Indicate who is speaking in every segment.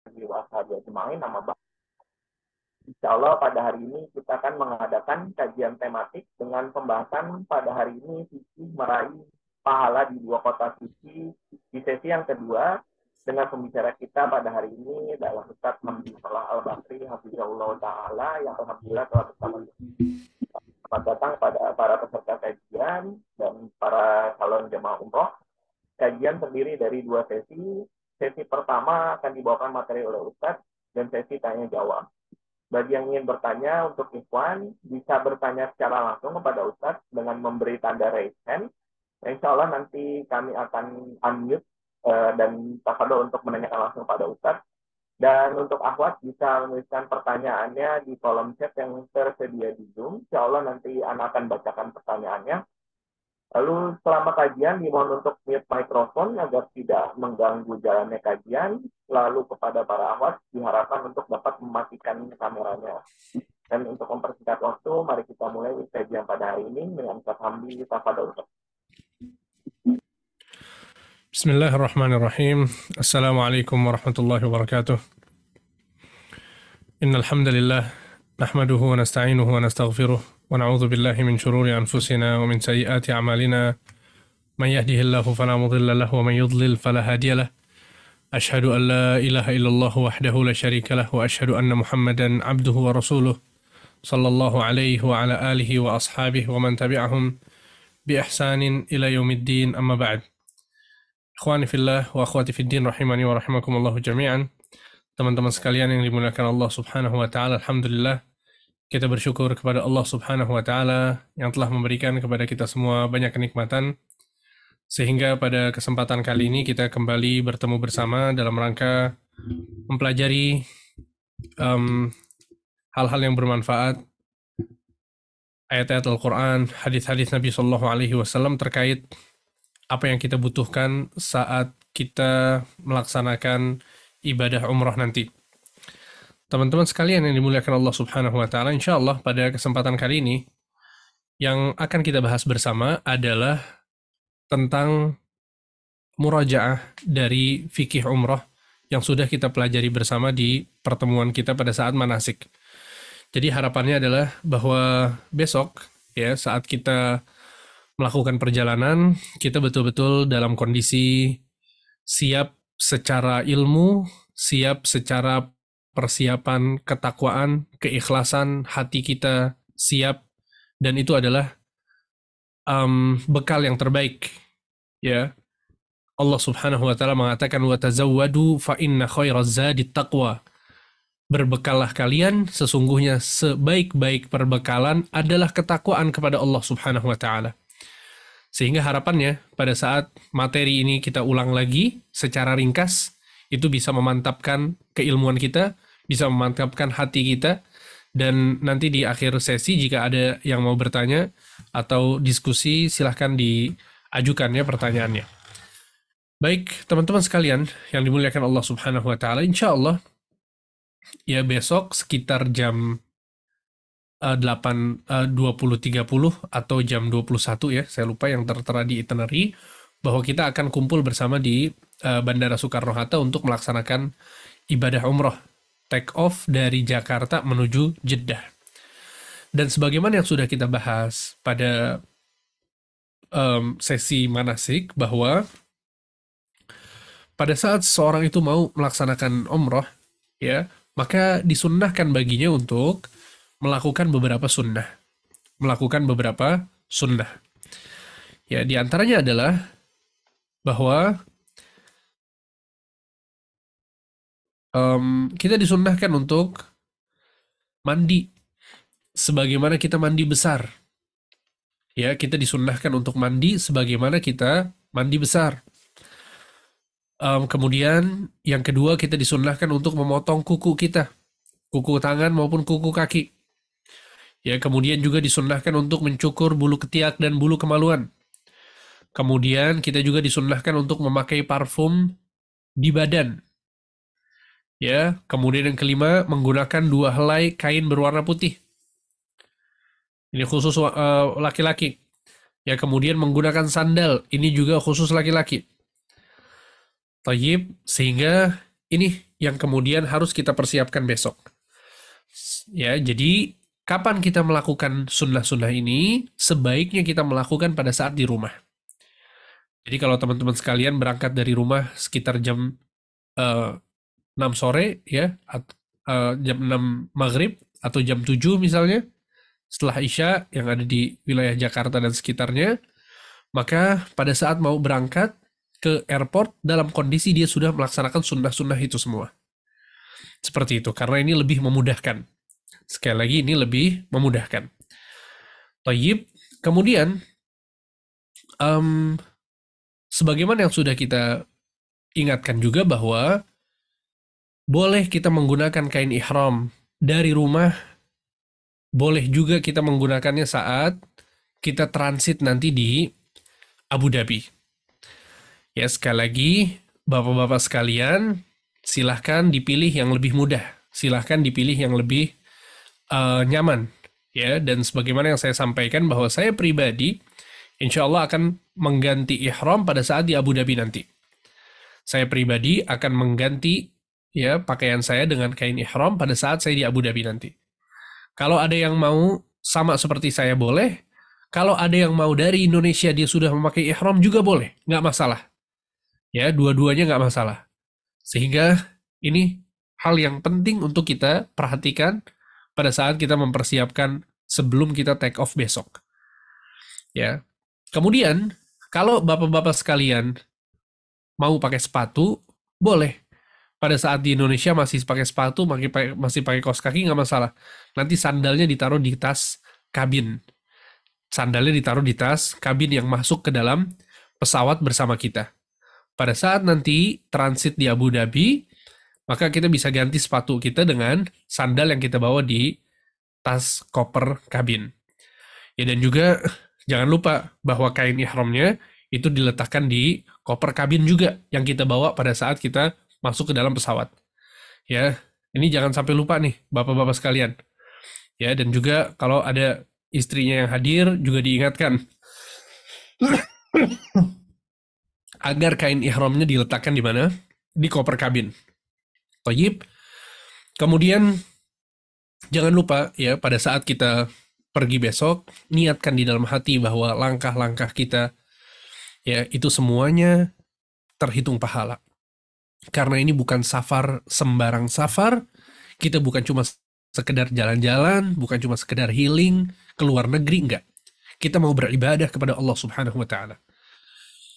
Speaker 1: Washabi Ajmain nama Bapak. Insya Allah pada hari ini kita akan mengadakan kajian tematik dengan pembahasan pada hari ini sisi meraih pahala di dua kota suci di sesi yang kedua dengan pembicara kita pada hari ini adalah Ustaz Hamdi Salah Al-Basri Hafizahullah Ta'ala yang alhamdulillah telah bersama kita. Selamat datang pada para peserta kajian dan para calon jemaah umroh. Kajian terdiri dari dua sesi. Sesi pertama akan dibawakan materi oleh Ustadz dan sesi tanya jawab. Bagi yang ingin bertanya untuk Ikhwan, bisa bertanya secara langsung kepada Ustadz dengan memberi tanda raise hand. Insya Allah nanti kami akan unmute dan tafadhol untuk menanyakan langsung pada Ustadz. Dan untuk akhwat bisa menuliskan pertanyaannya di kolom chat yang tersedia di Zoom. Insya Allah nanti Ana akan bacakan pertanyaannya. Lalu selama kajian dimohon untuk mute mikrofon agar tidak mengganggu jalannya kajian. Lalu kepada para akhwat diharapkan untuk dapat mematikan kameranya. Dan untuk mempersingkat waktu, mari kita mulai kajian pada hari ini dengan Ustaz Hamdi Tafadhol.
Speaker 2: Bismillahirrahmanirrahim. Assalamualaikum warahmatullahi wabarakatuh. Innal hamdalillah nahmaduhu wa nasta'inuhu wa nastaghfiruh wa na'udzu billahi min shururi anfusina wa min sayyiati a'malina. Man yahdihillahu fala mudilla lahu wa man yudlil fala hadiya lahu. Ashhadu an la ilaha illallah wahdahu la syarika lahu wa ashhadu anna Muhammadan 'abduhu wa rasuluh sallallahu alaihi wa ala alihi wa ashabihi wa man tabi'ahum bi ihsanin ila yaumiddin, amma ba'd. Ikhwani fillah wa akhwati fiddin rahimani wa rahimakumullahu jami'an. Teman-teman sekalian yang dimuliakan Allah Subhanahu wa taala, alhamdulillah kita bersyukur kepada Allah Subhanahu wa taala yang telah memberikan kepada kita semua banyak kenikmatan sehingga pada kesempatan kali ini kita kembali bertemu bersama dalam rangka mempelajari hal-hal yang bermanfaat, ayat-ayat Al-Qur'an, hadis-hadis Nabi sallallahu alaihi wasallam terkait apa yang kita butuhkan saat kita melaksanakan ibadah umrah nanti. Teman-teman sekalian yang dimuliakan Allah Subhanahu wa taala, insyaallah pada kesempatan kali ini yang akan kita bahas bersama adalah tentang murajaah dari fikih umrah yang sudah kita pelajari bersama di pertemuan kita pada saat manasik. Jadi harapannya adalah bahwa besok ya saat kita melakukan perjalanan, kita betul-betul dalam kondisi siap secara ilmu, siap secara persiapan ketakwaan, keikhlasan, hati kita siap, dan itu adalah bekal yang terbaik. Ya, Allah Subhanahu wa taala mengatakan wa tazawwadu fa inna khairaz zadi taqwa. Berbekallah kalian, sesungguhnya sebaik-baik perbekalan adalah ketakwaan kepada Allah Subhanahu wa taala. Sehingga harapannya pada saat materi ini kita ulang lagi secara ringkas, itu bisa memantapkan keilmuan kita, bisa memantapkan hati kita, dan nanti di akhir sesi jika ada yang mau bertanya atau diskusi silahkan diajukan ya pertanyaannya. Baik teman-teman sekalian yang dimuliakan Allah Subhanahu wa taala, insya Allah ya besok sekitar jam 20.30 atau jam 21 ya, saya lupa yang tertera di itinerary, bahwa kita akan kumpul bersama di Bandara Soekarno-Hatta untuk melaksanakan ibadah umroh, take off dari Jakarta menuju Jeddah. Dan sebagaimana yang sudah kita bahas pada sesi manasik, bahwa pada saat seseorang itu mau melaksanakan umroh, ya, maka disunnahkan baginya untuk melakukan beberapa sunnah. Ya, di antaranya adalah bahwa kita disunnahkan untuk mandi sebagaimana kita mandi besar. Ya, kita disunnahkan untuk mandi sebagaimana kita mandi besar. Kemudian yang kedua, kita disunnahkan untuk memotong kuku kita, kuku tangan maupun kuku kaki. Ya, kemudian juga disunnahkan untuk mencukur bulu ketiak dan bulu kemaluan. Kemudian kita juga disunnahkan untuk memakai parfum di badan. Ya, kemudian yang kelima, menggunakan 2 helai kain berwarna putih. Ini khusus laki-laki. Ya, kemudian menggunakan sandal. Ini juga khusus laki-laki. Tayyib, sehingga ini yang kemudian harus kita persiapkan besok. Ya, jadi kapan kita melakukan sunnah-sunnah ini? Sebaiknya kita melakukan pada saat di rumah. Jadi kalau teman-teman sekalian berangkat dari rumah sekitar jam 6 sore ya, jam 6 maghrib atau jam 7 misalnya, setelah Isya yang ada di wilayah Jakarta dan sekitarnya, maka pada saat mau berangkat ke airport dalam kondisi dia sudah melaksanakan sunnah-sunnah itu semua. Seperti itu, karena ini lebih memudahkan. Sekali lagi ini lebih memudahkan. Tayyib, kemudian sebagaimana yang sudah kita ingatkan juga bahwa boleh kita menggunakan kain ihram dari rumah, boleh juga kita menggunakannya saat kita transit nanti di Abu Dhabi. Ya, sekali lagi, bapak-bapak sekalian, silahkan dipilih yang lebih mudah. Silahkan dipilih yang lebih nyaman. Ya, dan sebagaimana yang saya sampaikan bahwa saya pribadi, insya Allah akan mengganti ihram pada saat di Abu Dhabi nanti. Saya pribadi akan mengganti ya pakaian saya dengan kain ihram pada saat saya di Abu Dhabi nanti. Kalau ada yang mau sama seperti saya boleh. Kalau ada yang mau dari Indonesia dia sudah memakai ihram juga boleh, nggak masalah. Ya, dua-duanya nggak masalah. Sehingga ini hal yang penting untuk kita perhatikan pada saat kita mempersiapkan sebelum kita take off besok. Ya. Kemudian, kalau bapak-bapak sekalian mau pakai sepatu, boleh. Pada saat di Indonesia masih pakai sepatu, masih pakai kaos kaki, nggak masalah. Nanti sandalnya ditaruh di tas kabin. Sandalnya ditaruh di tas kabin yang masuk ke dalam pesawat bersama kita. Pada saat nanti transit di Abu Dhabi, maka kita bisa ganti sepatu kita dengan sandal yang kita bawa di tas koper kabin. Ya, dan juga jangan lupa bahwa kain ihramnya itu diletakkan di koper kabin juga yang kita bawa pada saat kita masuk ke dalam pesawat. Ya, ini jangan sampai lupa nih bapak-bapak sekalian. Ya, dan juga kalau ada istrinya yang hadir juga diingatkan agar kain ihramnya diletakkan di mana? Di koper kabin. Thayyib. Kemudian jangan lupa ya pada saat kita pergi besok, niatkan di dalam hati bahwa langkah-langkah kita ya itu semuanya terhitung pahala. Karena ini bukan safar sembarang safar, kita bukan cuma sekedar jalan-jalan, bukan cuma sekedar healing, keluar negeri, enggak. Kita mau beribadah kepada Allah Subhanahu wa Ta'ala.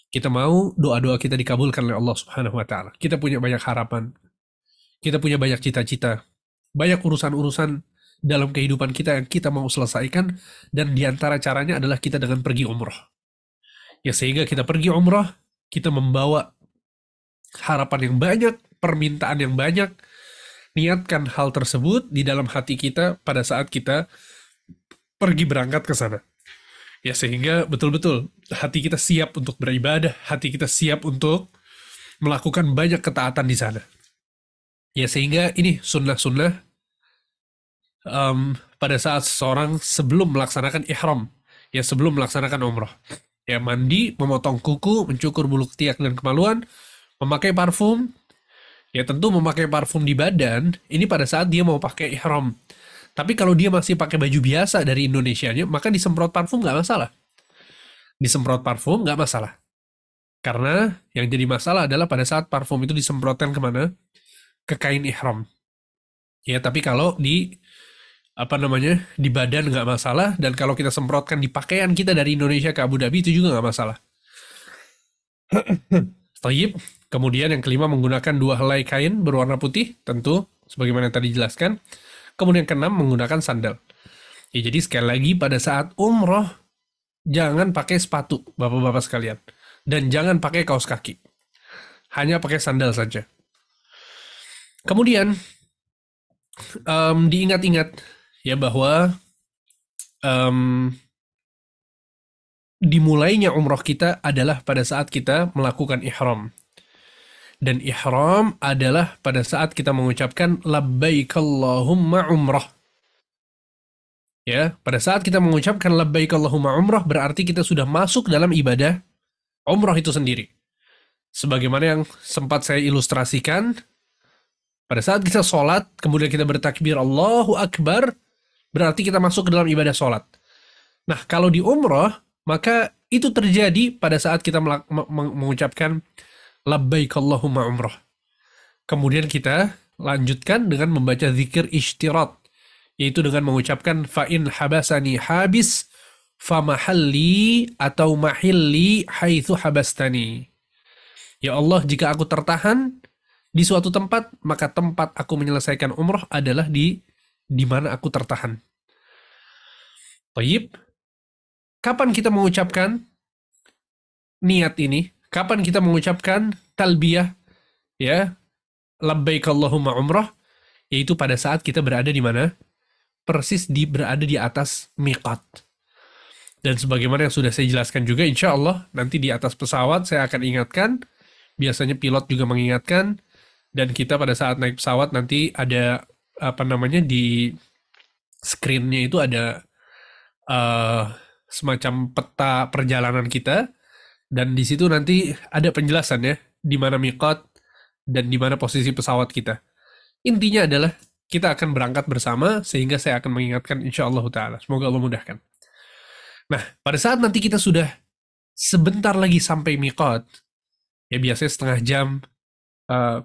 Speaker 2: Kita mau doa-doa kita dikabulkan oleh Allah Subhanahu wa Ta'ala. Kita punya banyak harapan. Kita punya banyak cita-cita. Banyak urusan-urusan dalam kehidupan kita yang kita mau selesaikan, dan diantara caranya adalah kita dengan pergi umroh. Ya, sehingga kita pergi umroh, kita membawa harapan yang banyak, permintaan yang banyak. Niatkan hal tersebut di dalam hati kita pada saat kita pergi berangkat ke sana. Ya, sehingga betul-betul hati kita siap untuk beribadah, hati kita siap untuk melakukan banyak ketaatan di sana. Ya, sehingga ini sunnah-sunnah pada saat seseorang sebelum melaksanakan ihram, ya sebelum melaksanakan umroh. Ya, mandi, memotong kuku, mencukur bulu ketiak dan kemaluan, memakai parfum. Ya, tentu memakai parfum di badan, ini pada saat dia mau pakai ihram. Tapi kalau dia masih pakai baju biasa dari Indonesianya, maka disemprot parfum nggak masalah. Disemprot parfum nggak masalah. Karena yang jadi masalah adalah pada saat parfum itu disemprotkan kemana? Ke kain ihram. Ya, tapi kalau di di badan nggak masalah, dan kalau kita semprotkan di pakaian kita dari Indonesia ke Abu Dhabi itu juga nggak masalah. Tayyib. Kemudian yang kelima, menggunakan 2 helai kain berwarna putih, tentu sebagaimana yang tadi dijelaskan. Kemudian keenam, menggunakan sandal. Ya, jadi sekali lagi pada saat umroh jangan pakai sepatu, bapak-bapak sekalian, dan jangan pakai kaos kaki. Hanya pakai sandal saja. Kemudian diingat-ingat ya bahwa dimulainya umroh kita adalah pada saat kita melakukan ihram. Dan ihram adalah pada saat kita mengucapkan labbaik Allahumma umrah. Ya, pada saat kita mengucapkan labbaik Allahumma umrah berarti kita sudah masuk dalam ibadah umrah itu sendiri. Sebagaimana yang sempat saya ilustrasikan Pada saat kita sholat, kemudian kita bertakbir Allahu Akbar, berarti kita masuk ke dalam ibadah sholat. Nah, kalau di umroh, maka itu terjadi pada saat kita mengucapkan labbaik Allahumma umroh. Kemudian kita lanjutkan dengan membaca zikir ishtirat, yaitu dengan mengucapkan fa'in habasani habis famahalli atau mahilli haitsu habastani. Ya Allah, jika aku tertahan di suatu tempat, maka tempat aku menyelesaikan umroh adalah di mana aku tertahan. Baik. Kapan kita mengucapkan niat ini? Kapan kita mengucapkan talbiyah? Ya, labbaik Allahumma umrah, yaitu pada saat kita berada di mana? Persis berada di atas miqat. Dan sebagaimana yang sudah saya jelaskan juga, insya Allah nanti di atas pesawat saya akan ingatkan, biasanya pilot juga mengingatkan, dan kita pada saat naik pesawat nanti ada di screen-nya itu ada semacam peta perjalanan kita, dan di situ nanti ada penjelasan ya, di mana miqat dan di mana posisi pesawat kita. Intinya adalah kita akan berangkat bersama, sehingga saya akan mengingatkan insya Allah ta'ala. Semoga Allah mudahkan. Nah, pada saat nanti kita sudah sebentar lagi sampai miqat, ya biasanya setengah jam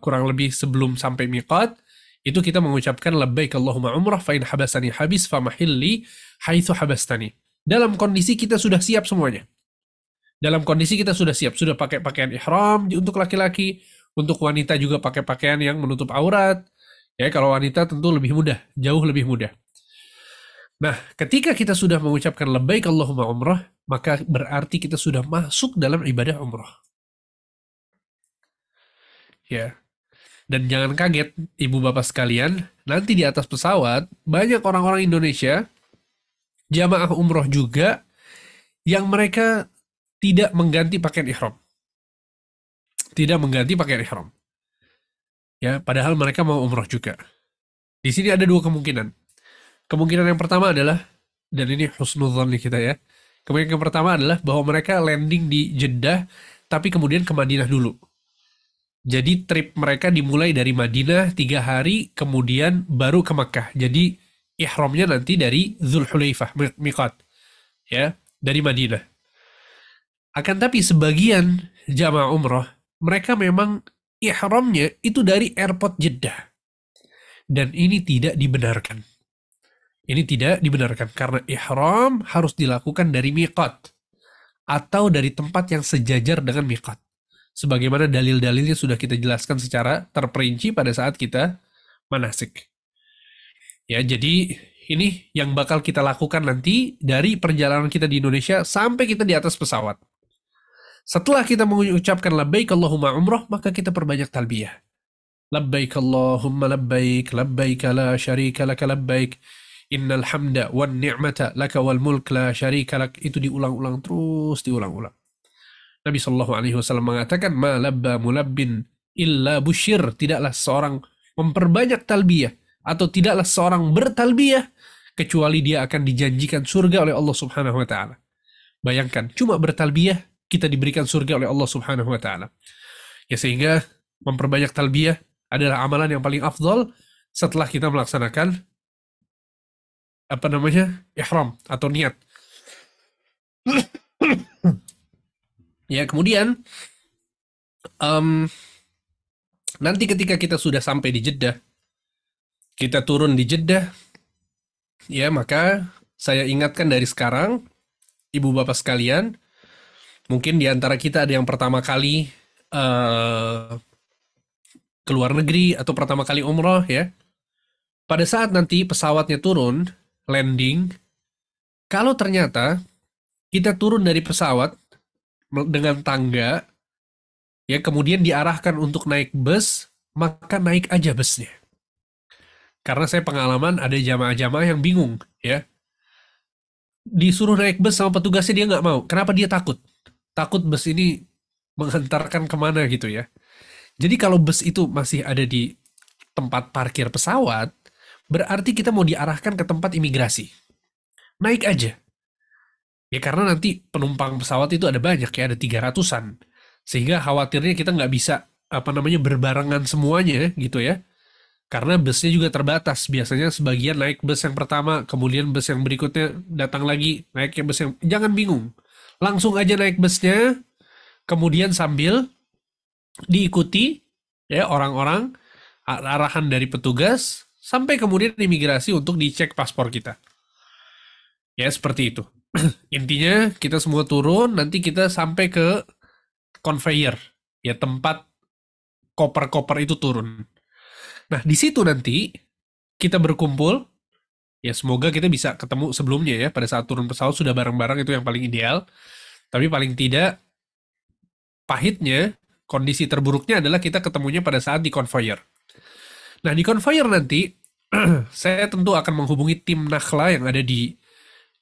Speaker 2: kurang lebih sebelum sampai miqat, itu kita mengucapkan labbaik Allahumma umrah fa'in habasani habis famahilli haitsu habastani. Dalam kondisi kita sudah siap semuanya. Dalam kondisi kita sudah siap, sudah pakai pakaian ihram untuk laki-laki, untuk wanita juga pakai pakaian yang menutup aurat. Ya, kalau wanita tentu lebih mudah, jauh lebih mudah. Nah, ketika kita sudah mengucapkan labbaik Allahumma umrah, maka berarti kita sudah masuk dalam ibadah umrah. Ya. Dan jangan kaget, ibu bapak sekalian, nanti di atas pesawat banyak orang-orang Indonesia jamaah umroh juga yang mereka tidak mengganti pakaian ihram. Tidak mengganti pakaian ihram. Ya, padahal mereka mau umroh juga. Di sini ada dua kemungkinan. Kemungkinan yang pertama adalah, dan ini husnudzon nih kita ya. Kemungkinan yang pertama adalah bahwa mereka landing di Jeddah, tapi kemudian ke Madinah dulu. Jadi trip mereka dimulai dari Madinah 3 hari, kemudian baru ke Makkah. Jadi ihramnya nanti dari Dzulhulaifah, miqat. Ya, dari Madinah. Akan tapi sebagian jamaah umroh, mereka memang ihramnya itu dari airport Jeddah. Dan ini tidak dibenarkan. Ini tidak dibenarkan karena ihram harus dilakukan dari miqat atau dari tempat yang sejajar dengan miqat. Sebagaimana dalil-dalilnya sudah kita jelaskan secara terperinci pada saat kita manasik. Ya, jadi ini yang bakal kita lakukan nanti dari perjalanan kita di Indonesia sampai kita di atas pesawat. Setelah kita mengucapkan labbaik Allahumma umrah, maka kita perbanyak talbiyah. Labbaik Allahumma labbaik, labbaik la syarika laka labbaik, innal hamda wan ni'mata laka wal mulk la syarika lak. Itu diulang-ulang terus, diulang-ulang. Nabi Shallallahu Alaihi Wasallam mengatakan, ma labba mulabbin illa busyir, tidaklah seorang memperbanyak talbiyah atau tidaklah seorang bertalbiyah kecuali dia akan dijanjikan surga oleh Allah Subhanahu Wa Taala. Bayangkan, cuma bertalbiyah kita diberikan surga oleh Allah Subhanahu Wa Taala. Ya, sehingga memperbanyak talbiyah adalah amalan yang paling afdal setelah kita melaksanakan ihram atau niat. Ya, kemudian nanti ketika kita sudah sampai di Jeddah, kita turun di Jeddah, ya, maka saya ingatkan dari sekarang, ibu bapak sekalian, mungkin di antara kita ada yang pertama kali ke luar negeri atau pertama kali umroh ya. Pada saat nanti pesawatnya turun, landing, kalau ternyata kita turun dari pesawat dengan tangga, ya, kemudian diarahkan untuk naik bus, maka naik aja busnya. Karena saya pengalaman ada jamaah-jamaah yang bingung, ya. Disuruh naik bus sama petugasnya dia nggak mau. Kenapa? Dia takut. Takut bus ini menghantarkan kemana gitu ya. Jadi kalau bus itu masih ada di tempat parkir pesawat, berarti kita mau diarahkan ke tempat imigrasi. Naik aja. Ya, karena nanti penumpang pesawat itu ada banyak ya, ada 300-an. Sehingga khawatirnya kita nggak bisa berbarengan semuanya gitu ya. Karena busnya juga terbatas. Biasanya sebagian naik bus yang pertama, kemudian bus yang berikutnya datang lagi, naiknya bus yang... Jangan bingung. Langsung aja naik busnya, kemudian sambil diikuti ya orang-orang, arahan dari petugas, sampai kemudian imigrasi untuk dicek paspor kita. Ya, seperti itu. Intinya kita semua turun, nanti kita sampai ke conveyor, ya tempat koper-koper itu turun. Nah, di situ nanti kita berkumpul, ya semoga kita bisa ketemu sebelumnya ya, pada saat turun pesawat sudah bareng-bareng, itu yang paling ideal. Tapi paling tidak, pahitnya, kondisi terburuknya adalah kita ketemunya pada saat di conveyor. Nah, di conveyor nanti, saya tentu akan menghubungi tim Nakhla yang ada di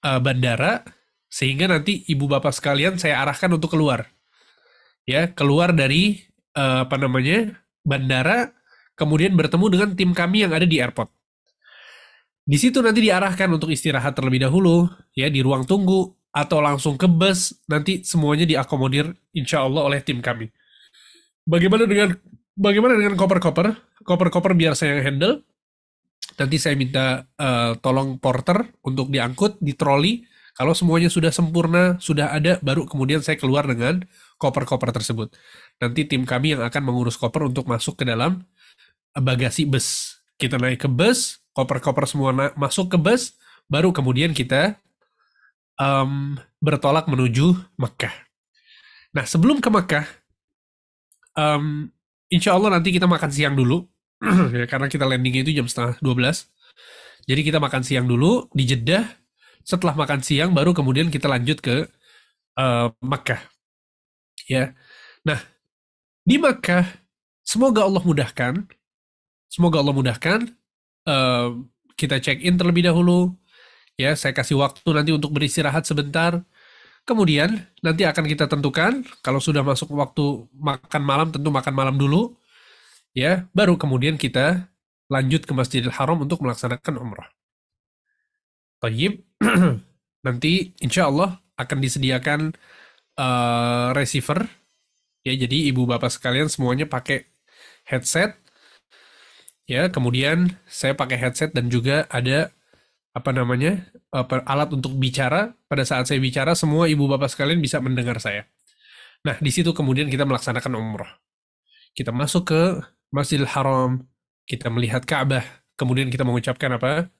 Speaker 2: bandara, sehingga nanti ibu bapak sekalian saya arahkan untuk keluar. Ya, keluar dari bandara, kemudian bertemu dengan tim kami yang ada di airport. Di situ nanti diarahkan untuk istirahat terlebih dahulu, ya di ruang tunggu, atau langsung ke bus, nanti semuanya diakomodir insya Allah oleh tim kami. Bagaimana dengan koper-koper? Koper-koper biar saya yang handle. Nanti saya minta tolong porter untuk diangkut di troli. Kalau semuanya sudah sempurna, sudah ada, baru kemudian saya keluar dengan koper-koper tersebut. Nanti tim kami yang akan mengurus koper untuk masuk ke dalam bagasi bus. Kita naik ke bus, koper-koper semua masuk ke bus, baru kemudian kita bertolak menuju Mekah. Nah, sebelum ke Mekah, insya Allah nanti kita makan siang dulu, ya, karena kita landing itu jam 11:30. Jadi kita makan siang dulu di Jeddah. Setelah makan siang, baru kemudian kita lanjut ke Mekah. Ya, nah di Mekah, semoga Allah mudahkan. Kita check in terlebih dahulu. Ya, saya kasih waktu nanti untuk beristirahat sebentar. Kemudian nanti akan kita tentukan kalau sudah masuk waktu makan malam, tentu makan malam dulu. Ya, baru kemudian kita lanjut ke Masjidil Haram untuk melaksanakan umrah. Tayyib. Nanti insya Allah akan disediakan receiver. Ya, jadi ibu bapak sekalian semuanya pakai headset. Ya, kemudian saya pakai headset dan juga ada alat untuk bicara. Pada saat saya bicara, semua ibu bapak sekalian bisa mendengar saya. Nah, di situ kemudian kita melaksanakan umrah. Kita masuk ke Masjidil Haram, kita melihat Ka'bah, kemudian kita mengucapkan apa?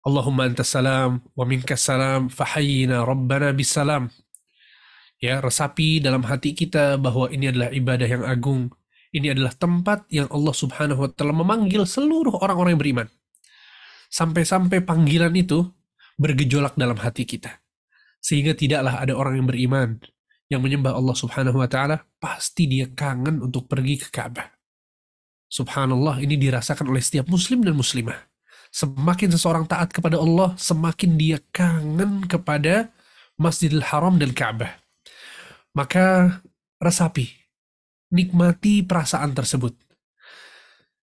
Speaker 2: Allahumma antas salam wa minkas salam fahayyina rabbana bisalam. Ya, resapi dalam hati kita bahwa ini adalah ibadah yang agung. Ini adalah tempat yang Allah Subhanahu wa taala memanggil seluruh orang-orang yang beriman. Sampai-sampai panggilan itu bergejolak dalam hati kita. Sehingga tidaklah ada orang yang beriman yang menyembah Allah Subhanahu wa taala, pasti dia kangen untuk pergi ke Ka'bah. Subhanallah, ini dirasakan oleh setiap muslim dan muslimah. Semakin seseorang taat kepada Allah, semakin dia kangen kepada Masjidil Haram dan Ka'bah. Maka resapi, nikmati perasaan tersebut.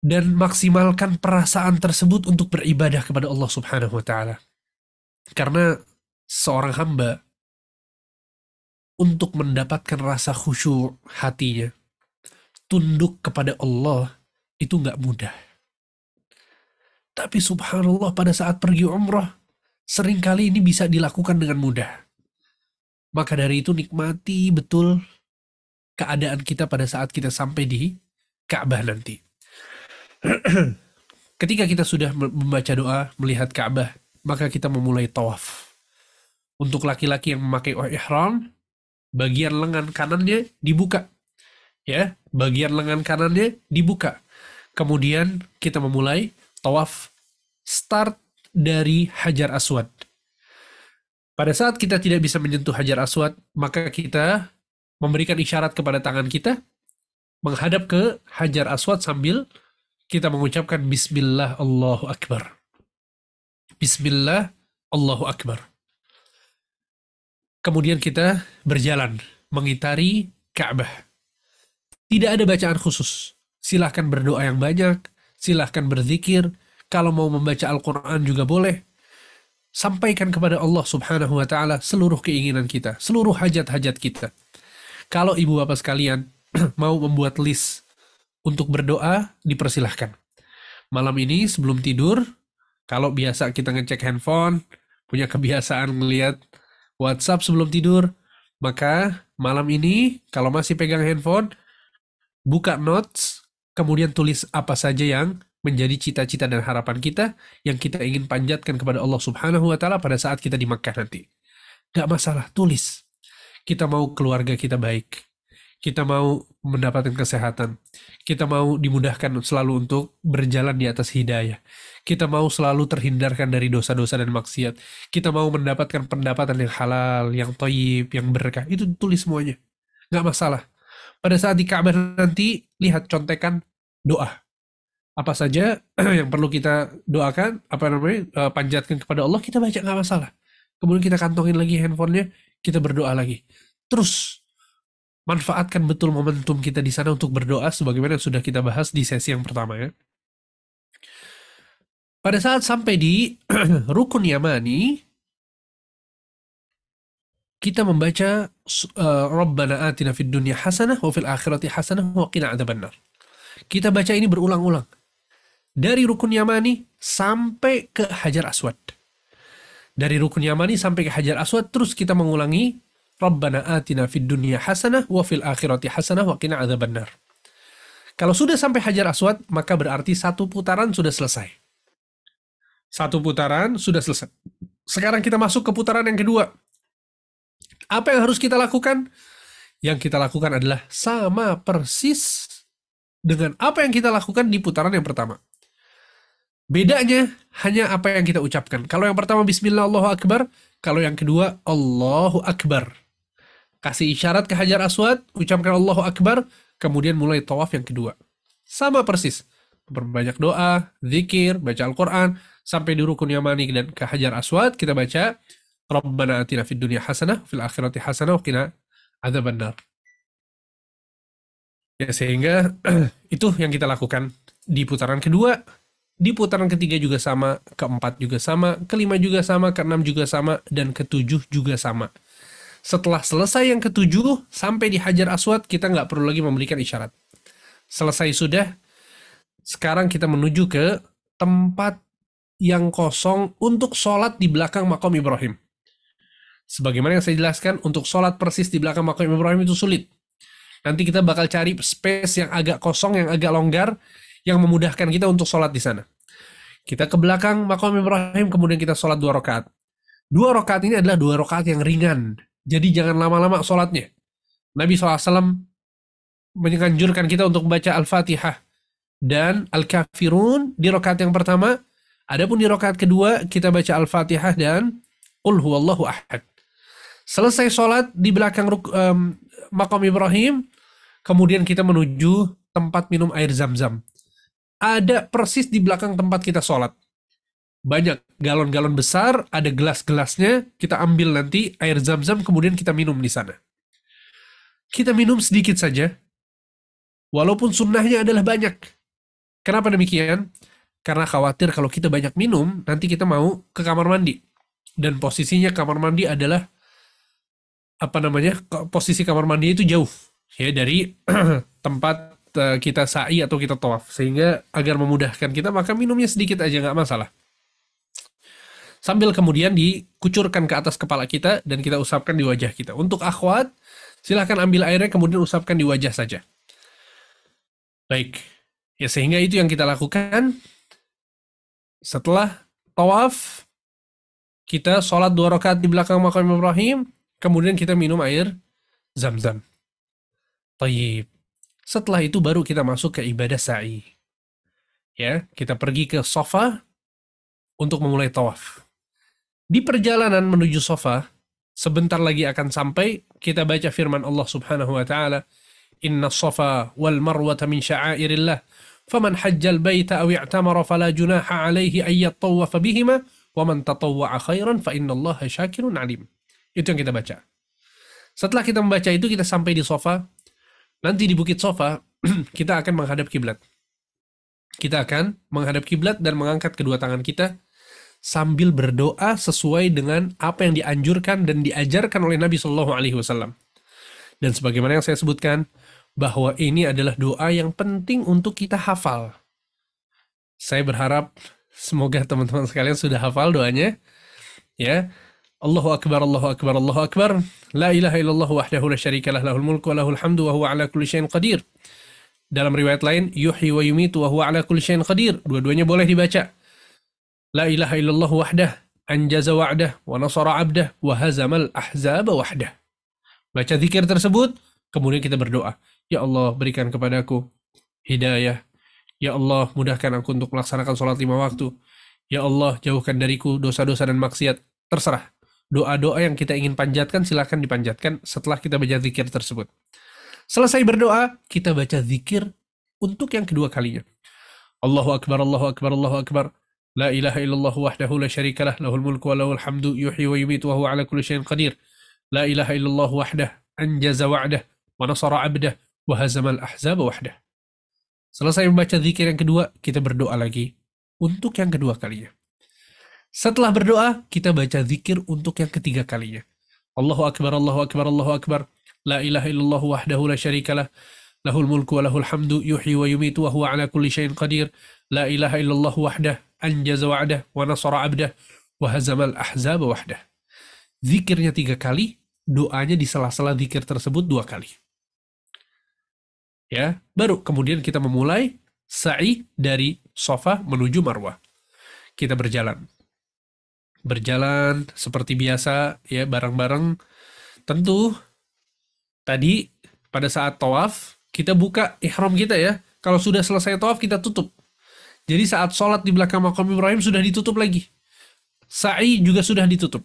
Speaker 2: Dan maksimalkan perasaan tersebut untuk beribadah kepada Allah Subhanahu wa taala. Karena seorang hamba untuk mendapatkan rasa khusyuk hatinya, tunduk kepada Allah, itu nggak mudah. Tapi subhanallah, pada saat pergi umrah, seringkali ini bisa dilakukan dengan mudah. Maka dari itu nikmati betul keadaan kita pada saat kita sampai di Ka'bah nanti. Ketika kita sudah membaca doa, melihat Ka'bah, maka kita memulai tawaf. Untuk laki-laki yang memakai ihram, bagian lengan kanannya dibuka. Ya, bagian lengan kanannya dibuka. Kemudian kita memulai tawaf, start dari Hajar Aswad. Pada saat kita tidak bisa menyentuh Hajar Aswad, maka kita memberikan isyarat kepada tangan kita, menghadap ke Hajar Aswad sambil kita mengucapkan Bismillah Allahu Akbar. Bismillah Allahu Akbar. Kemudian kita berjalan mengitari Ka'bah. Tidak ada bacaan khusus. Silahkan berdoa yang banyak, silahkan berzikir. Kalau mau membaca Al-Quran juga boleh. Sampaikan kepada Allah Subhanahu wa taala seluruh keinginan kita, seluruh hajat-hajat kita. Kalau ibu bapak sekalian mau membuat list untuk berdoa, dipersilahkan. Malam ini sebelum tidur, kalau biasa kita ngecek handphone, punya kebiasaan ngelihat WhatsApp sebelum tidur, maka malam ini kalau masih pegang handphone, buka notes, kemudian tulis apa saja yang menjadi cita-cita dan harapan kita yang kita ingin panjatkan kepada Allah Subhanahu wa taala pada saat kita di Makkah nanti. Gak masalah, tulis. Kita mau keluarga kita baik. Kita mau mendapatkan kesehatan. Kita mau dimudahkan selalu untuk berjalan di atas hidayah. Kita mau selalu terhindarkan dari dosa-dosa dan maksiat. Kita mau mendapatkan pendapatan yang halal, yang thayyib, yang berkah. Itu tulis semuanya. Nggak masalah. Pada saat di Ka'bah nanti, lihat contekan doa. Apa saja yang perlu kita doakan, panjatkan kepada Allah, kita baca, nggak masalah. Kemudian kita kantongin lagi handphonenya, kita berdoa lagi. Terus manfaatkan betul momentum kita di sana untuk berdoa sebagaimana yang sudah kita bahas di sesi yang pertama ya. Pada saat sampai di rukun Yamani, kita membaca Rabbana atina fid dunya hasanah wa fil akhirati hasanah wa qina adzabannar. Kita baca ini berulang-ulang. Dari rukun Yamani sampai ke Hajar Aswad. Dari rukun Yamani sampai ke Hajar Aswad, terus kita mengulangi Rabbana atina fid dunya hasanah wa fil akhirati hasanah wa qina adzabannar. Kalau sudah sampai Hajar Aswad, maka berarti satu putaran sudah selesai. Satu putaran sudah selesai. Sekarang kita masuk ke putaran yang kedua. Apa yang harus kita lakukan? Yang kita lakukan adalah sama persis dengan apa yang kita lakukan di putaran yang pertama. Bedanya hanya apa yang kita ucapkan. Kalau yang pertama Bismillah Allahu Akbar, kalau yang kedua Allahu Akbar. Kasih isyarat ke Hajar Aswad, ucapkan Allahu Akbar, kemudian mulai tawaf yang kedua. Sama persis. Berbanyak doa, zikir, baca Al-Quran, sampai di rukun Yamani dan ke Hajar Aswad, kita baca Rabbana atina fid dunya hasanah, fil akhirati hasanah, wa qina adzabannar. Ya, sehingga itu yang kita lakukan di putaran kedua. Di putaran ketiga juga sama, keempat juga sama, kelima juga sama, keenam juga sama, dan ketujuh juga sama. Setelah selesai yang ketujuh, sampai di Hajar Aswad, kita nggak perlu lagi memberikan isyarat. Selesai sudah, sekarang kita menuju ke tempat yang kosong untuk sholat di belakang Maqam Ibrahim. Sebagaimana yang saya jelaskan, untuk sholat persis di belakang Maqam Ibrahim itu sulit. Nanti kita bakal cari space yang agak kosong, yang agak longgar, yang memudahkan kita untuk sholat di sana. Kita ke belakang Maqam Ibrahim, kemudian kita sholat 2 rakaat. 2 rakaat ini adalah 2 rakaat yang ringan. Jadi jangan lama-lama sholatnya. Nabi SAW menganjurkan kita untuk membaca Al-Fatihah dan Al-Kafirun di rakaat yang pertama. Adapun di rakaat kedua, kita baca Al-Fatihah dan Qul huwallahu ahad. Selesai sholat di belakang Maqam Ibrahim, kemudian kita menuju tempat minum air Zam-Zam. Ada persis di belakang tempat kita sholat. Banyak galon-galon besar, ada gelas-gelasnya, kita ambil nanti air Zam-Zam, kemudian kita minum di sana. Kita minum sedikit saja, walaupun sunnahnya adalah banyak. Kenapa demikian? Karena khawatir kalau kita banyak minum, nanti kita mau ke kamar mandi. Dan posisinya kamar mandi adalah, posisi kamar mandi itu jauh ya dari tempat kita sa'i atau kita tawaf, sehingga agar memudahkan kita maka minumnya sedikit aja, nggak masalah, sambil kemudian dikucurkan ke atas kepala kita dan kita usapkan di wajah kita. Untuk akhwat, silahkan ambil airnya kemudian usapkan di wajah saja. Baik ya, sehingga itu yang kita lakukan. Setelah tawaf, kita sholat 2 rakaat di belakang Maqam Ibrahim, kemudian kita minum air Zam-Zam. Tayyib. Setelah itu baru kita masuk ke ibadah sa'i. Ya, kita pergi ke Safa untuk memulai tawaf. Di perjalanan menuju Safa, sebentar lagi akan sampai, kita baca firman Allah Subhanahu wa taala, "Inna Safa wal Marwata min sya'airillah, faman hajjal baita aw i'tamara fala junaha 'alaihi ay yatawafa bihima, wa man tatawwa'a khairan fa innallaha syakirun 'alim." Itu yang kita baca. Setelah kita membaca itu, kita sampai di Safa. Nanti di Bukit Safa, kita akan menghadap kiblat. Kita akan menghadap kiblat dan mengangkat kedua tangan kita sambil berdoa sesuai dengan apa yang dianjurkan dan diajarkan oleh Nabi Shallallahu Alaihi Wasallam. Dan sebagaimana yang saya sebutkan, bahwa ini adalah doa yang penting untuk kita hafal. Saya berharap semoga teman-teman sekalian sudah hafal doanya, ya. Allahu akbar, Allahu akbar, Allahu akbar. La ilaha illallah wahdahu la syarikalah, lahul mulku wa lahul hamdu wa huwa ala kulli syai'in qadir. Dalam riwayat lain, yuhyi wa yumitu wa huwa ala kulli syai'in qadir. Dua-duanya boleh dibaca. La ilaha illallah wahdah, anjaza wa'dah, wa nasara 'abdah, wa hazamal ahzaba wahdah. Baca zikir tersebut, kemudian kita berdoa. Ya Allah, berikan kepadaku hidayah. Ya Allah, mudahkan aku untuk melaksanakan sholat 5 waktu. Ya Allah, jauhkan dariku dosa-dosa dan maksiat. Terserah. Doa-doa yang kita ingin panjatkan, silahkan dipanjatkan setelah kita baca zikir tersebut. Selesai berdoa, kita baca zikir untuk yang kedua kalinya. Allahu akbar, Allahu akbar, Allahu akbar. La ilaha illallah wahdahu la syarikalah, lahul mulku wa lahul hamdu, yuhyi wa yumitu wa huwa ala kulli syai'in qadir. La ilaha illallah wahdah, anjaza wa'dah, wa nasara 'abdah, wa hazamal ahzaba wahdah. Selesai membaca zikir yang kedua, kita berdoa lagi untuk yang kedua kalinya. Setelah berdoa, kita baca zikir untuk yang ketiga kalinya. Allahu akbar, Allahu akbar, Allahu akbar. La ilaha illallah wahdahu la syarikalah, lahul mulku wa lahul hamdu, yuhyi wa yumitu wa huwa ala kulli syai'in qadir. La ilaha illallah wahdah, anjaza wa'dah, wa nasara 'abdah, wa hazamal ahzaba wahdah. Zikirnya 3 kali, doanya di sela-sela zikir tersebut 2 kali. Ya, baru kemudian kita memulai sa'i dari Safa menuju Marwah. Kita berjalan seperti biasa, ya, bareng-bareng. Tentu tadi pada saat tawaf kita buka ihram kita, ya. Kalau sudah selesai tawaf kita tutup. Jadi saat sholat di belakang makam Ibrahim sudah ditutup lagi. Sa'i juga sudah ditutup.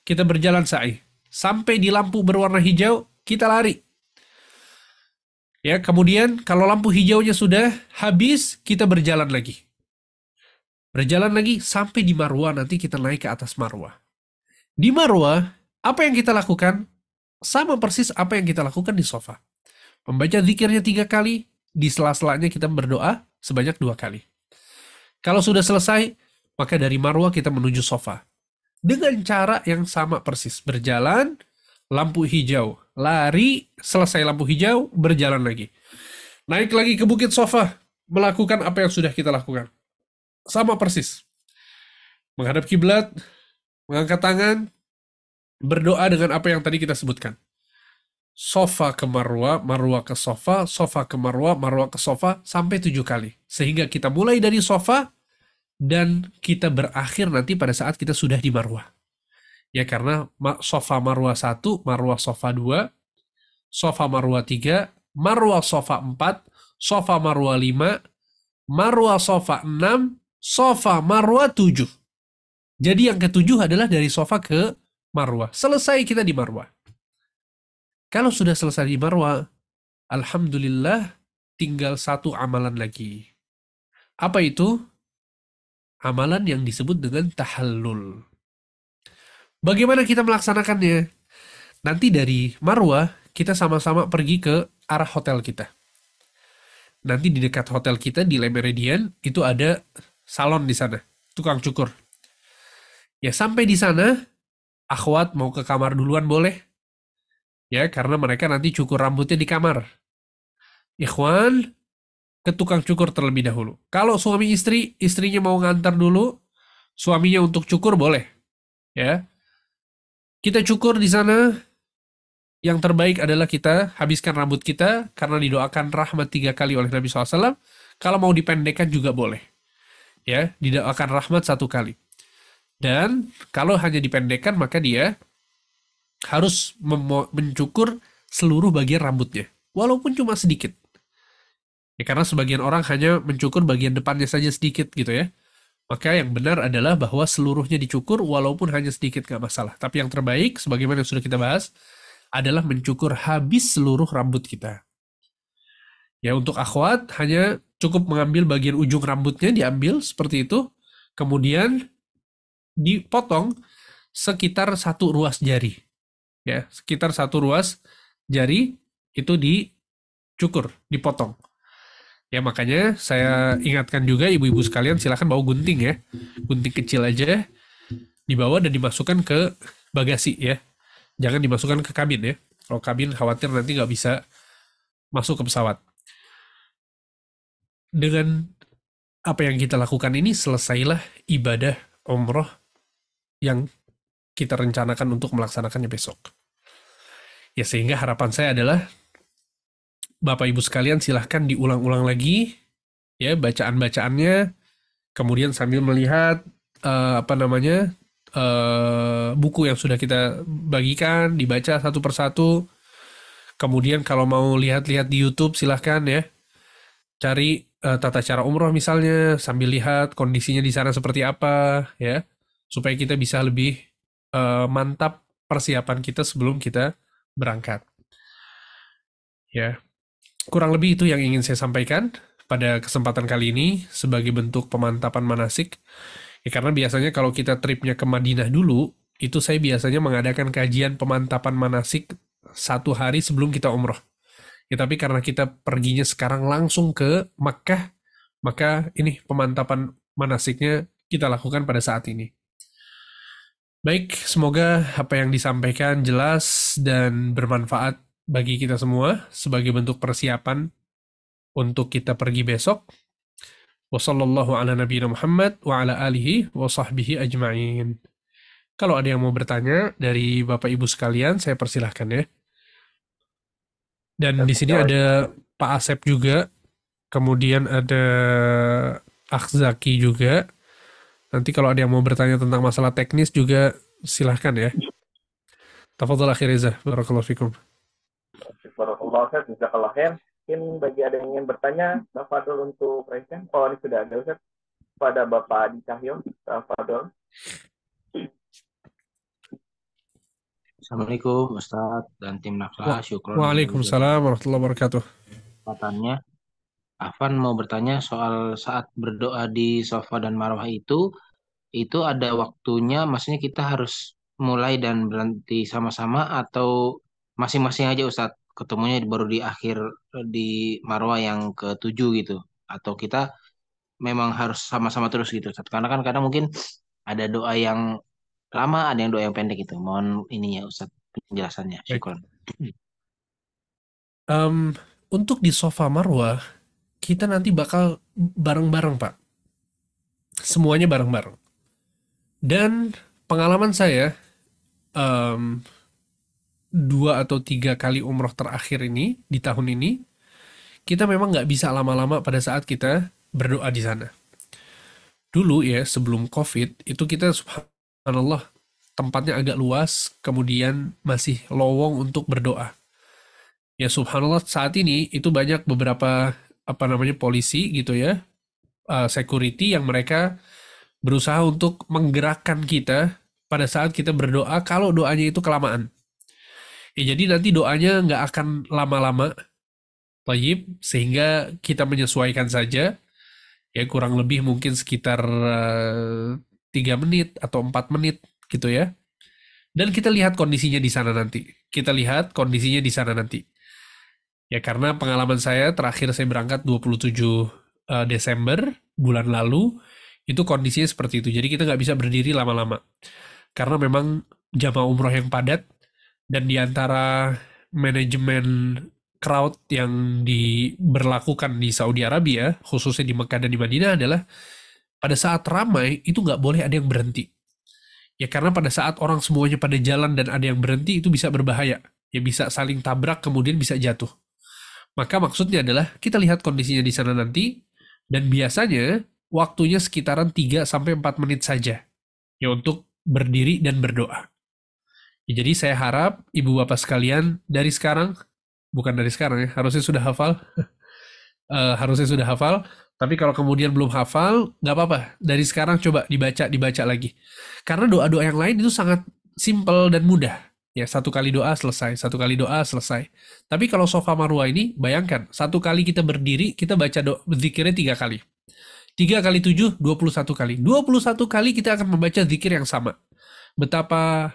Speaker 2: Kita berjalan sa'i sampai di lampu berwarna hijau, kita lari. Ya, kemudian kalau lampu hijaunya sudah habis, kita berjalan lagi. Berjalan lagi sampai di Marwah, nanti kita naik ke atas Marwah. Di Marwah, apa yang kita lakukan? Sama persis apa yang kita lakukan di Safa. Membaca zikirnya 3 kali, di sela-selanya kita berdoa sebanyak 2 kali. Kalau sudah selesai, maka dari Marwah kita menuju Safa. Dengan cara yang sama persis. Berjalan, lampu hijau. Lari, selesai lampu hijau, berjalan lagi. Naik lagi ke Bukit Safa, melakukan apa yang sudah kita lakukan. Sama persis. Menghadap kiblat, mengangkat tangan, berdoa dengan apa yang tadi kita sebutkan. Safa ke Marwah, Marwah ke Safa, Safa ke Marwah, Marwah ke Safa, sampai 7 kali. Sehingga kita mulai dari Safa, dan kita berakhir nanti pada saat kita sudah di Marwah. Ya, karena Safa Marwah 1, Marwah Safa 2, Safa Marwah 3, Marwah Safa 4, Safa Marwah 5, Marwah Safa 6, Safa Marwah 7. Jadi yang ketujuh adalah dari Safa ke Marwah. Selesai kita di Marwah. Kalau sudah selesai di Marwah, alhamdulillah tinggal 1 amalan lagi. Apa itu? Amalan yang disebut dengan tahallul. Bagaimana kita melaksanakannya? Nanti dari Marwah, kita sama-sama pergi ke arah hotel kita. Nanti di dekat hotel kita, di Le Méridien, itu ada salon di sana, tukang cukur. Ya, sampai di sana, akhwat mau ke kamar duluan boleh. Ya, karena mereka nanti cukur rambutnya di kamar. Ikhwan, ke tukang cukur terlebih dahulu. Kalau suami istri, istrinya mau ngantar dulu, suaminya untuk cukur boleh. Ya. Kita cukur di sana, yang terbaik adalah kita habiskan rambut kita, karena didoakan rahmat 3 kali oleh Nabi SAW. Kalau mau dipendekkan juga boleh. Ya, didoakan rahmat 1 kali. Dan kalau hanya dipendekkan, maka dia harus mencukur seluruh bagian rambutnya. Walaupun cuma sedikit. Ya, karena sebagian orang hanya mencukur bagian depannya saja sedikit gitu ya. Maka yang benar adalah bahwa seluruhnya dicukur walaupun hanya sedikit, gak masalah. Tapi yang terbaik, sebagaimana yang sudah kita bahas, adalah mencukur habis seluruh rambut kita. Ya, untuk akhwat hanya cukup mengambil bagian ujung rambutnya, diambil seperti itu, kemudian dipotong sekitar 1 ruas jari. Ya, sekitar 1 ruas jari itu dicukur, dipotong. Ya, makanya saya ingatkan juga ibu-ibu sekalian, silakan bawa gunting ya. Gunting kecil aja, dibawa dan dimasukkan ke bagasi ya. Jangan dimasukkan ke kabin ya. Kalau kabin khawatir nanti nggak bisa masuk ke pesawat. Dengan apa yang kita lakukan ini selesailah ibadah umroh yang kita rencanakan untuk melaksanakannya besok. Ya sehingga harapan saya adalah Bapak Ibu sekalian silahkan diulang-ulang lagi ya bacaan-bacaannya, kemudian sambil melihat buku yang sudah kita bagikan dibaca satu persatu. Kemudian kalau mau lihat-lihat di YouTube silahkan ya cari tata cara umroh misalnya sambil lihat kondisinya di sana seperti apa ya supaya kita bisa lebih mantap persiapan kita sebelum kita berangkat. Ya, kurang lebih itu yang ingin saya sampaikan pada kesempatan kali ini sebagai bentuk pemantapan manasik. Ya, karena biasanya kalau kita tripnya ke Madinah dulu, itu saya biasanya mengadakan kajian pemantapan manasik 1 hari sebelum kita umroh. Ya, tapi karena kita perginya sekarang langsung ke Makkah, maka ini pemantapan manasiknya kita lakukan pada saat ini. Baik, semoga apa yang disampaikan jelas dan bermanfaat bagi kita semua sebagai bentuk persiapan untuk kita pergi besok. Wassallallahu ala nabiyina Muhammad wa ala alihi wa sahbihi ajma'in. Kalau ada yang mau bertanya dari Bapak Ibu sekalian, saya persilahkan ya. Dan di sini ada Pak Asep juga, kemudian ada Akhzaki juga. Nanti kalau ada yang mau bertanya tentang masalah teknis juga silahkan ya. Tafadhol akhi Reza, barakallahu fikum.
Speaker 1: Barakallahu Ustaz, jazakallah khair. Mungkin bagi ada yang ingin bertanya, Tafadhol untuk Reza. Kalau ini sudah ada Ustaz, pada Bapak Adi Cahyo, Tafadhol.
Speaker 3: Assalamualaikum Ustadz dan tim Nafla, syukur.
Speaker 2: Waalaikumsalam warahmatullahi wabarakatuh.
Speaker 3: Kesempatannya, Afan mau bertanya soal saat berdoa di Safa dan Marwah itu ada waktunya, maksudnya kita harus mulai dan berhenti sama-sama atau masing-masing aja Ustadz, ketemunya baru di akhir di Marwah yang ke-7 gitu, atau kita memang harus sama-sama terus gitu Ustadz, karena kan kadang mungkin ada doa yang lama, ada yang doa yang pendek gitu. Mohon ininya Ustadz penjelasannya.
Speaker 2: Baik.
Speaker 3: Syukron.
Speaker 2: Untuk di Safa Marwah, kita nanti bakal bareng-bareng, Pak. Semuanya bareng-bareng. Dan pengalaman saya, 2 atau 3 kali umroh terakhir ini, di tahun ini, kita memang nggak bisa lama-lama pada saat kita berdoa di sana. Dulu ya, sebelum COVID, itu kita subhanallah, tempatnya agak luas, kemudian masih lowong untuk berdoa. Ya subhanallah, saat ini itu banyak beberapa polisi gitu ya, security yang mereka berusaha untuk menggerakkan kita pada saat kita berdoa kalau doanya itu kelamaan. Ya jadi nanti doanya nggak akan lama-lama, Tayyib, sehingga kita menyesuaikan saja. Ya kurang lebih mungkin sekitar 3 menit atau 4 menit gitu ya. Dan kita lihat kondisinya di sana nanti. Ya karena pengalaman saya terakhir saya berangkat 27 Desember bulan lalu itu kondisinya seperti itu. Jadi kita nggak bisa berdiri lama-lama. Karena memang jamaah umroh yang padat dan di antara manajemen crowd yang diberlakukan di Saudi Arabia, khususnya di Mekah dan di Madinah adalah pada saat ramai itu nggak boleh ada yang berhenti. Ya karena pada saat orang semuanya pada jalan dan ada yang berhenti itu bisa berbahaya. Ya bisa saling tabrak kemudian bisa jatuh. Maka maksudnya adalah kita lihat kondisinya di sana nanti dan biasanya waktunya sekitaran 3-4 menit saja ya untuk berdiri dan berdoa. Ya, jadi saya harap ibu bapak sekalian bukan dari sekarang ya, harusnya sudah hafal, tapi kalau kemudian belum hafal, nggak apa-apa. Dari sekarang coba dibaca lagi. Karena doa-doa yang lain itu sangat simpel dan mudah. Ya, 1 kali doa selesai. Tapi kalau Safa Marwah ini, bayangkan, 1 kali kita berdiri, kita baca zikirnya 3 kali. 3 kali 7, 21 kali. 21 kali kita akan membaca zikir yang sama. Betapa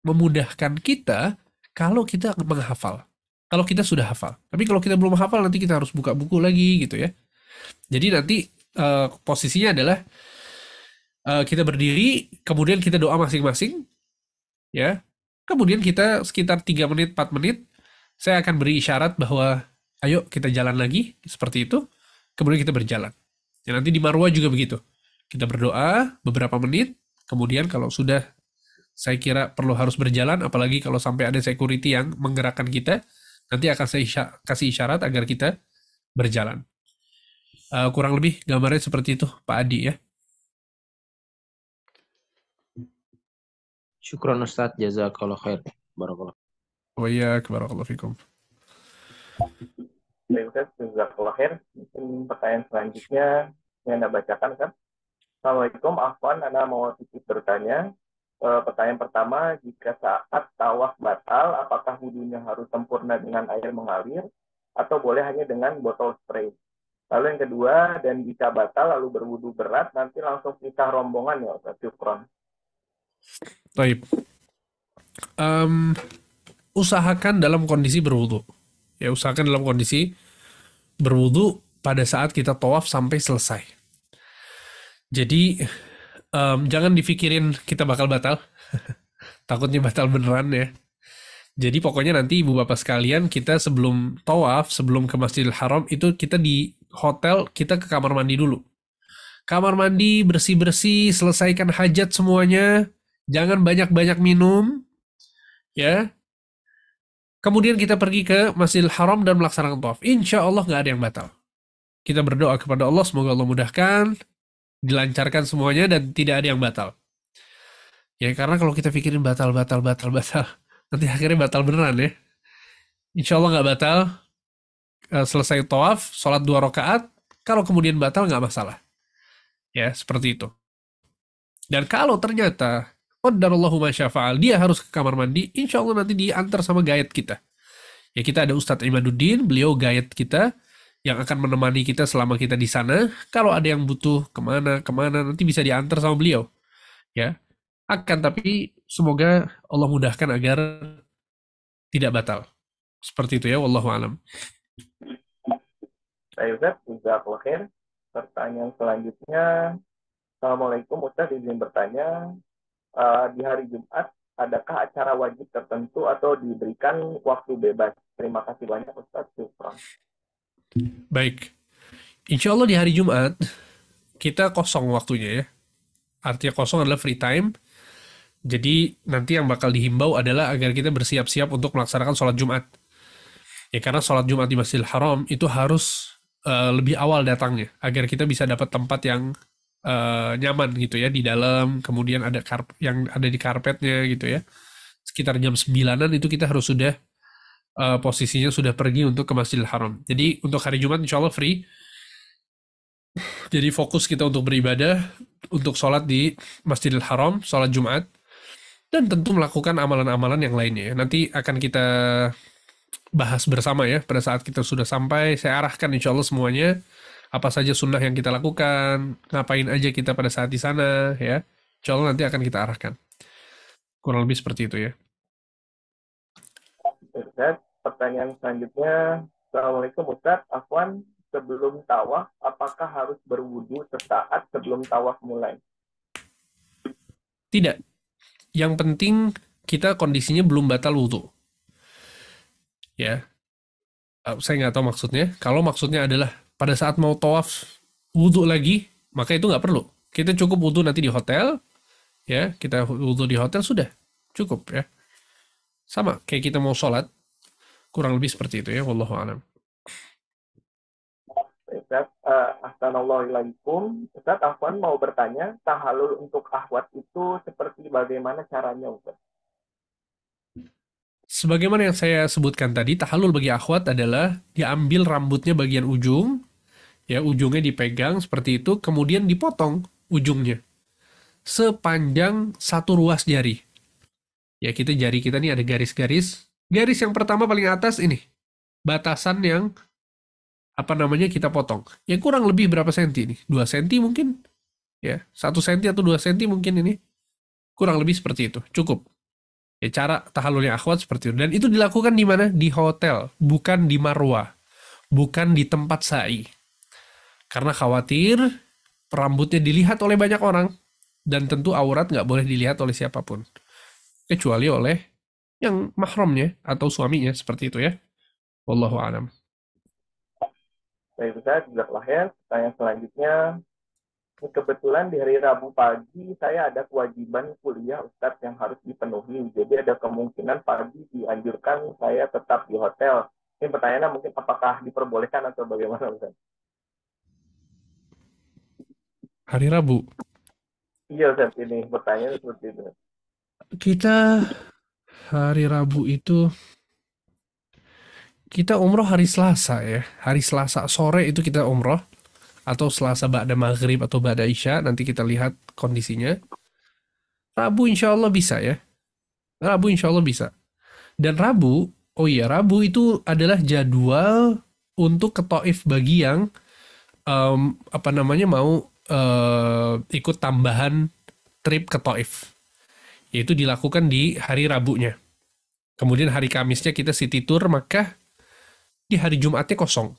Speaker 2: memudahkan kita kalau kita menghafal. Kalau kita sudah hafal. Tapi kalau kita belum hafal, nanti kita harus buka buku lagi gitu ya. Jadi nanti posisinya adalah kita berdiri, kemudian kita doa masing-masing, ya. Kemudian kita sekitar 3 menit, 4 menit, saya akan beri isyarat bahwa ayo kita jalan lagi, seperti itu. Kemudian kita berjalan. Ya, nanti di Marwah juga begitu. Kita berdoa beberapa menit, kemudian kalau sudah saya kira perlu harus berjalan, apalagi kalau sampai ada security yang menggerakkan kita, nanti akan saya kasih isyarat agar kita berjalan. Kurang lebih gambarnya seperti itu, Pak Adi ya.
Speaker 3: Syukron Ustaz, jazakallah khair. Barakallah.
Speaker 2: Wa iyyak, barakallahu fikum.
Speaker 1: Baik, Ustaz, jazakallah khair. Mungkin pertanyaan selanjutnya yang Anda bacakan kan. Assalamualaikum, Afwan, Anda mau titip bertanya. Pertanyaan pertama, jika saat tawaf batal, apakah wudhunya harus sempurna dengan air mengalir atau boleh hanya dengan botol spray? Lalu yang kedua, dan jika batal lalu berwudhu berat, nanti langsung pisah rombongan ya Ustaz? Syukron.
Speaker 2: Baik. Usahakan dalam kondisi berwudu. Ya, usahakan dalam kondisi berwudu pada saat kita tawaf sampai selesai. Jadi jangan dipikirin kita bakal batal. Takutnya batal beneran ya. Jadi pokoknya nanti ibu bapak sekalian, kita sebelum tawaf, sebelum ke Masjidil Haram, itu kita di hotel, kita ke kamar mandi dulu. Kamar mandi, bersih-bersih, selesaikan hajat semuanya. Jangan banyak-banyak minum. Ya. Kemudian kita pergi ke Masjidil Haram dan melaksanakan tawaf. Insya Allah nggak ada yang batal. Kita berdoa kepada Allah, semoga Allah mudahkan, dilancarkan semuanya, dan tidak ada yang batal. Ya, karena kalau kita pikirin batal, nanti akhirnya batal beneran ya. Insya Allah nggak batal. Selesai tawaf, sholat 2 rakaat, kalau kemudian batal nggak masalah. Ya, seperti itu. Dan kalau ternyata qadarallahu ma syafa'al, dia harus ke kamar mandi, insya Allah nanti diantar sama guide kita. Ya, kita ada Ustadz Imaduddin, beliau guide kita, yang akan menemani kita selama kita di sana. Kalau ada yang butuh kemana, nanti bisa diantar sama beliau. Ya, tapi semoga Allah mudahkan agar tidak batal. Seperti itu ya, wallahu alam.
Speaker 1: Baik Ustaz, jazakallah khair. Pertanyaan selanjutnya, Assalamualaikum Ustaz, izin bertanya, di hari Jumat, adakah acara wajib tertentu atau diberikan waktu bebas? Terima kasih banyak Ustaz. Syukran.
Speaker 2: Baik. Insya Allah di hari Jumat, kita kosong waktunya ya. Artinya kosong adalah free time. Jadi nanti yang bakal dihimbau adalah agar kita bersiap-siap untuk melaksanakan sholat Jumat. Ya, karena sholat Jumat di Masjidil Haram itu harus lebih awal datangnya, agar kita bisa dapat tempat yang nyaman gitu ya di dalam, kemudian ada yang ada di karpetnya gitu ya. Sekitar jam 9-an itu kita harus sudah posisinya sudah pergi untuk ke Masjidil Haram. Jadi untuk hari Jumat insya Allah free. Jadi fokus kita untuk beribadah, untuk sholat di Masjidil Haram, sholat Jumat, dan tentu melakukan amalan-amalan yang lainnya. Nanti akan kita bahas bersama ya pada saat kita sudah sampai. Saya arahkan insya Allah semuanya, apa saja sunnah yang kita lakukan, ngapain aja kita pada saat di sana ya. Insya Allah nanti akan kita arahkan. Kurang lebih seperti itu ya.
Speaker 1: Ustaz, pertanyaan selanjutnya, Assalamualaikum Ustaz, Afwan, sebelum tawaf, apakah harus berwudu sesaat sebelum tawaf mulai?
Speaker 2: Tidak. Yang penting kita kondisinya belum batal wudhu. Ya. Saya nggak tahu maksudnya. Kalau maksudnya adalah pada saat mau tawaf wudhu lagi, maka itu nggak perlu. Kita cukup wudhu nanti di hotel. Ya, kita wudhu di hotel sudah. Cukup ya. Sama kayak kita mau sholat. Kurang lebih seperti itu ya. Wallahu a'lam.
Speaker 1: Ustaz, Assalamualaikum. Ustaz, Afwan mau bertanya, tahallul untuk akhwat itu seperti bagaimana caranya, Ustaz?
Speaker 2: Sebagaimana yang saya sebutkan tadi, tahallul bagi akhwat adalah diambil rambutnya bagian ujung, ya ujungnya dipegang seperti itu, kemudian dipotong ujungnya sepanjang 1 ruas jari. Ya, jari kita nih ada garis-garis. Garis yang pertama paling atas ini, batasan yang kita potong. Ya kurang lebih berapa senti nih? 2 senti mungkin? Ya, 1 senti atau 2 senti mungkin ini. Kurang lebih seperti itu. Cukup. Ya, cara tahallulnya akhwat seperti itu. Dan itu dilakukan di mana? Di hotel, bukan di Marwah. Bukan di tempat sa'i. Karena khawatir rambutnya dilihat oleh banyak orang. Dan tentu aurat nggak boleh dilihat oleh siapapun. Kecuali oleh yang mahramnya atau suaminya. Seperti itu ya. Wallahu a'lam.
Speaker 1: Baik Ustaz, jazakallah khair. Pertanyaan selanjutnya, ini kebetulan di hari Rabu pagi saya ada kewajiban kuliah Ustaz yang harus dipenuhi. Jadi ada kemungkinan pagi dianjurkan saya tetap di hotel. Ini pertanyaannya mungkin apakah diperbolehkan atau bagaimana Ustaz?
Speaker 2: Hari Rabu.
Speaker 1: Iya Ustaz, ini pertanyaan seperti itu.
Speaker 2: Kita hari Rabu itu kita umroh hari Selasa ya. Hari Selasa sore itu kita umroh atau Selasa ba'da maghrib atau ba'da isya, nanti kita lihat kondisinya. Rabu insya Allah bisa ya. Rabu insya Allah bisa. Dan Rabu, oh iya Rabu itu adalah jadwal untuk ke Taif bagi yang apa namanya mau ikut tambahan trip ke Taif. Yaitu dilakukan di hari Rabunya. Kemudian hari Kamisnya kita city tour Makkah. Di hari Jumatnya kosong.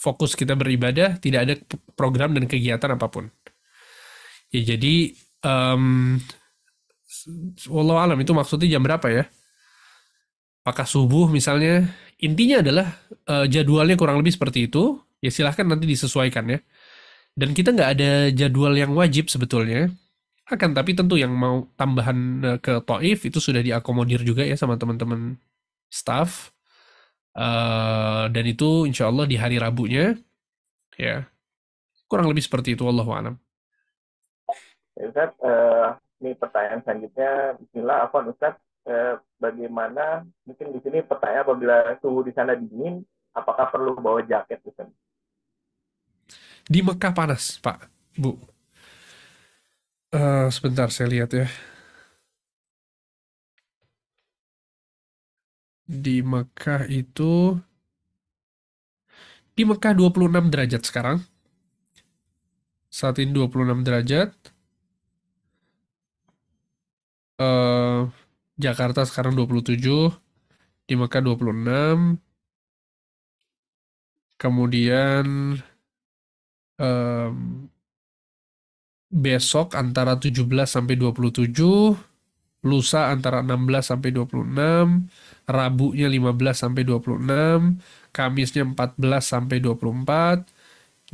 Speaker 2: Fokus kita beribadah, tidak ada program dan kegiatan apapun. Ya jadi wallahu alam itu maksudnya jam berapa ya? Apakah subuh misalnya? Intinya adalah jadwalnya kurang lebih seperti itu. Ya silahkan nanti disesuaikan ya. Dan kita nggak ada jadwal yang wajib sebetulnya. Akan tapi tentu yang mau tambahan ke Taif itu sudah diakomodir juga ya sama teman-teman staff. Dan itu insya Allah di hari Rabunya ya kurang lebih seperti itu wallahu alam.
Speaker 1: Ya, Ustaz, ini pertanyaan selanjutnya. Bismillah, afwan Ustaz, bagaimana mungkin di sini pertanyaan apabila suhu di sana dingin, apakah perlu bawa jaket Ustaz?
Speaker 2: Di Mekah panas Pak Bu. Sebentar saya lihat ya. Di Mekah 26 derajat sekarang. Saat ini 26 derajat. Jakarta sekarang 27. Di Mekah 26. Kemudian besok antara 17 sampai 27. Lusa antara 16 sampai 26, Rabunya 15 sampai 26, Kamisnya 14 sampai 24,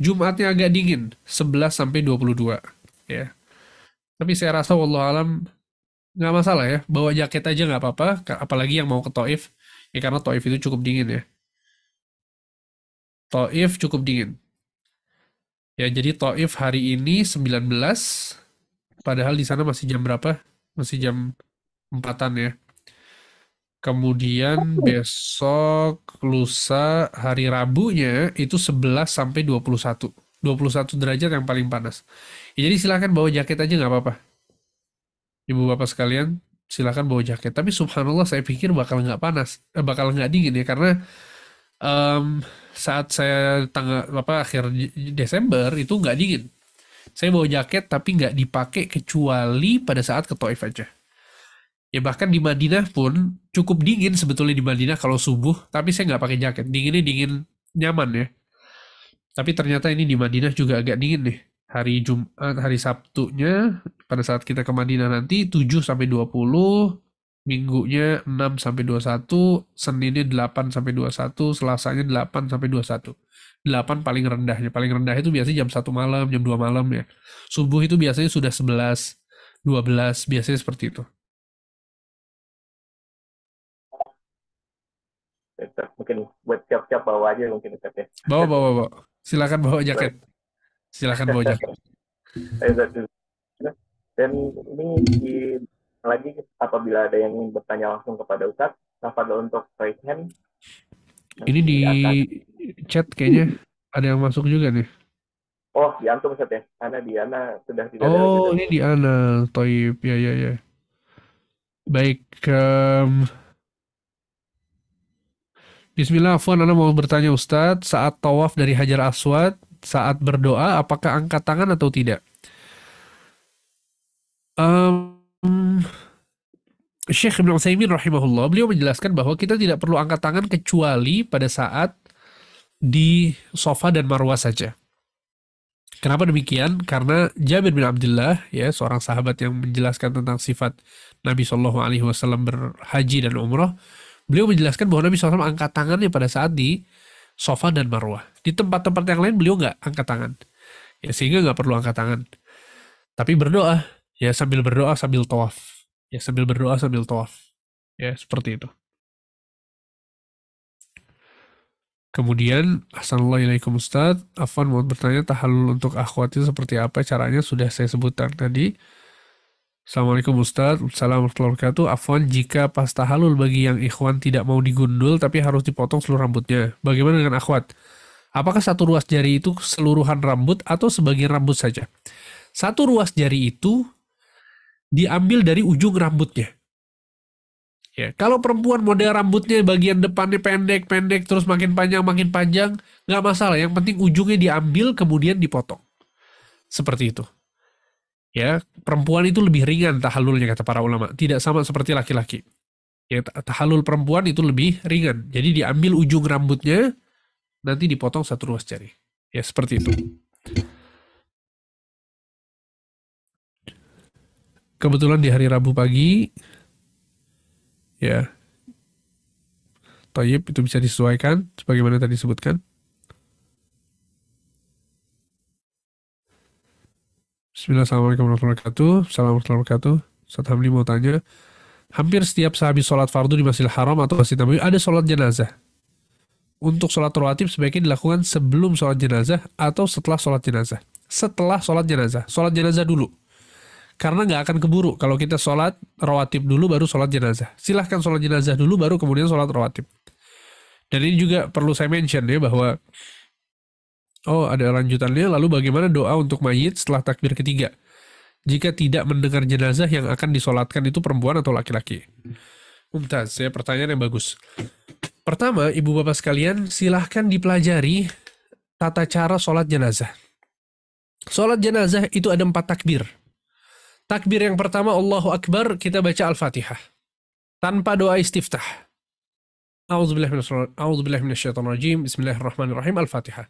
Speaker 2: Jumatnya agak dingin, 11 sampai 22 ya. Tapi saya rasa wallahualam nggak masalah ya, bawa jaket aja nggak apa-apa, apalagi yang mau ke Taif ya karena Taif itu cukup dingin ya. Taif cukup dingin. Ya jadi Taif hari ini 19, padahal di sana masih jam berapa? Masih jam 4-an ya. Kemudian besok lusa hari Rabunya itu 11 sampai 21. 21 derajat yang paling panas. Ya, jadi silakan bawa jaket aja nggak apa-apa. Ibu bapak sekalian, silakan bawa jaket. Tapi subhanallah saya pikir bakal nggak panas, bakal nggak dingin ya karena saat saya akhir Desember itu nggak dingin. Saya bawa jaket tapi nggak dipakai kecuali pada saat ke Taif aja. Ya bahkan di Madinah pun cukup dingin sebetulnya di Madinah kalau subuh, tapi saya nggak pakai jaket. Dinginnya dingin nyaman ya. Tapi ternyata ini di Madinah juga agak dingin nih. Hari Jumat, hari Sabtunya pada saat kita ke Madinah nanti 7 sampai 20, Minggunya 6 sampai 21, Seninnya 8 sampai 21, Selasanya 8 sampai 21. 8 paling rendahnya. Paling rendah itu biasanya jam 1 malam, jam 2 malam ya. Subuh itu biasanya sudah 11, 12, biasanya seperti itu.
Speaker 1: Ustaz, mungkin buat siap-siap bawa aja mungkin Ustaz ya.
Speaker 2: Bawa. Silakan bawa jaket. Silakan bawa jaket.
Speaker 1: Dan ini lagi apabila ada yang ingin bertanya langsung kepada Ustaz, tafadhol untuk raise hand.
Speaker 2: Ini di chat kayaknya ada yang masuk juga nih.
Speaker 1: Oh, di antum Ustaz ya. Karena di Ana sudah tidak ada.
Speaker 2: Oh, ini di Ana. Toib. Ya. Baik. Bismillah, Afwan, Anda mau bertanya Ustadz, saat tawaf dari Hajar Aswad, saat berdoa, apakah angkat tangan atau tidak? Syekh Ibn Utsaimin rahimahullah, beliau menjelaskan bahwa kita tidak perlu angkat tangan kecuali pada saat di Safa dan Marwah saja. Kenapa demikian? Karena Jabir bin Abdullah, ya seorang sahabat yang menjelaskan tentang sifat Nabi SAW berhaji dan umrah, beliau menjelaskan bahwa Nabi SAW angkat tangannya pada saat di Safa dan Marwah. Di tempat-tempat yang lain beliau nggak angkat tangan. Ya, sehingga nggak perlu angkat tangan. Tapi berdoa, ya sambil berdoa sambil tawaf. Ya sambil berdoa sambil tawaf. Ya seperti itu. Kemudian, Assalamualaikum Ustaz, Afwan mau bertanya tahallul untuk akhwat itu seperti apa caranya, sudah saya sebutkan tadi. Assalamualaikum Ustaz, Assalamualaikum warahmatullahi wabarakatuh. Afwan, jika pas tahallul bagi yang ikhwan tidak mau digundul tapi harus dipotong seluruh rambutnya, bagaimana dengan akhwat? Apakah satu ruas jari itu keseluruhan rambut atau sebagian rambut saja? Satu ruas jari itu diambil dari ujung rambutnya. Ya, kalau perempuan model rambutnya bagian depannya pendek-pendek terus makin panjang, nggak masalah. Yang penting ujungnya diambil kemudian dipotong. Seperti itu. Ya, perempuan itu lebih ringan tahallulnya kata para ulama. Tidak sama seperti laki-laki. Ya, tahallul perempuan itu lebih ringan. Jadi diambil ujung rambutnya, nanti dipotong satu ruas jari. Ya, seperti itu. Kebetulan di hari Rabu pagi, ya, Thayyib itu bisa disesuaikan sebagaimana tadi disebutkan. Bismillahirrahmanirrahim. Assalamualaikum warahmatullahi wabarakatuh. Ustaz Hamdi mau tanya, hampir setiap sehabis sholat fardu di Masjidil Haram atau Masjid Nabawi ada sholat jenazah. Untuk sholat rawatib sebaiknya dilakukan sebelum sholat jenazah atau setelah sholat jenazah. Setelah sholat jenazah dulu. Karena nggak akan keburu kalau kita sholat rawatib dulu baru sholat jenazah. Silahkan sholat jenazah dulu baru kemudian sholat rawatib. Dan ini juga perlu saya mention ya bahwa ada lanjutannya. Lalu bagaimana doa untuk mayit setelah takbir ketiga? Jika tidak mendengar jenazah yang akan disolatkan itu perempuan atau laki-laki? Mumtaz, ya pertanyaan yang bagus. Pertama, ibu bapak sekalian, silahkan dipelajari tata cara sholat jenazah. Sholat jenazah itu ada 4 takbir. Takbir yang pertama, Allahu Akbar, kita baca Al-Fatihah. Tanpa doa istiftah. A'udzubillahiminasyaitonirrajim, Bismillahirrahmanirrahim, Al-Fatihah.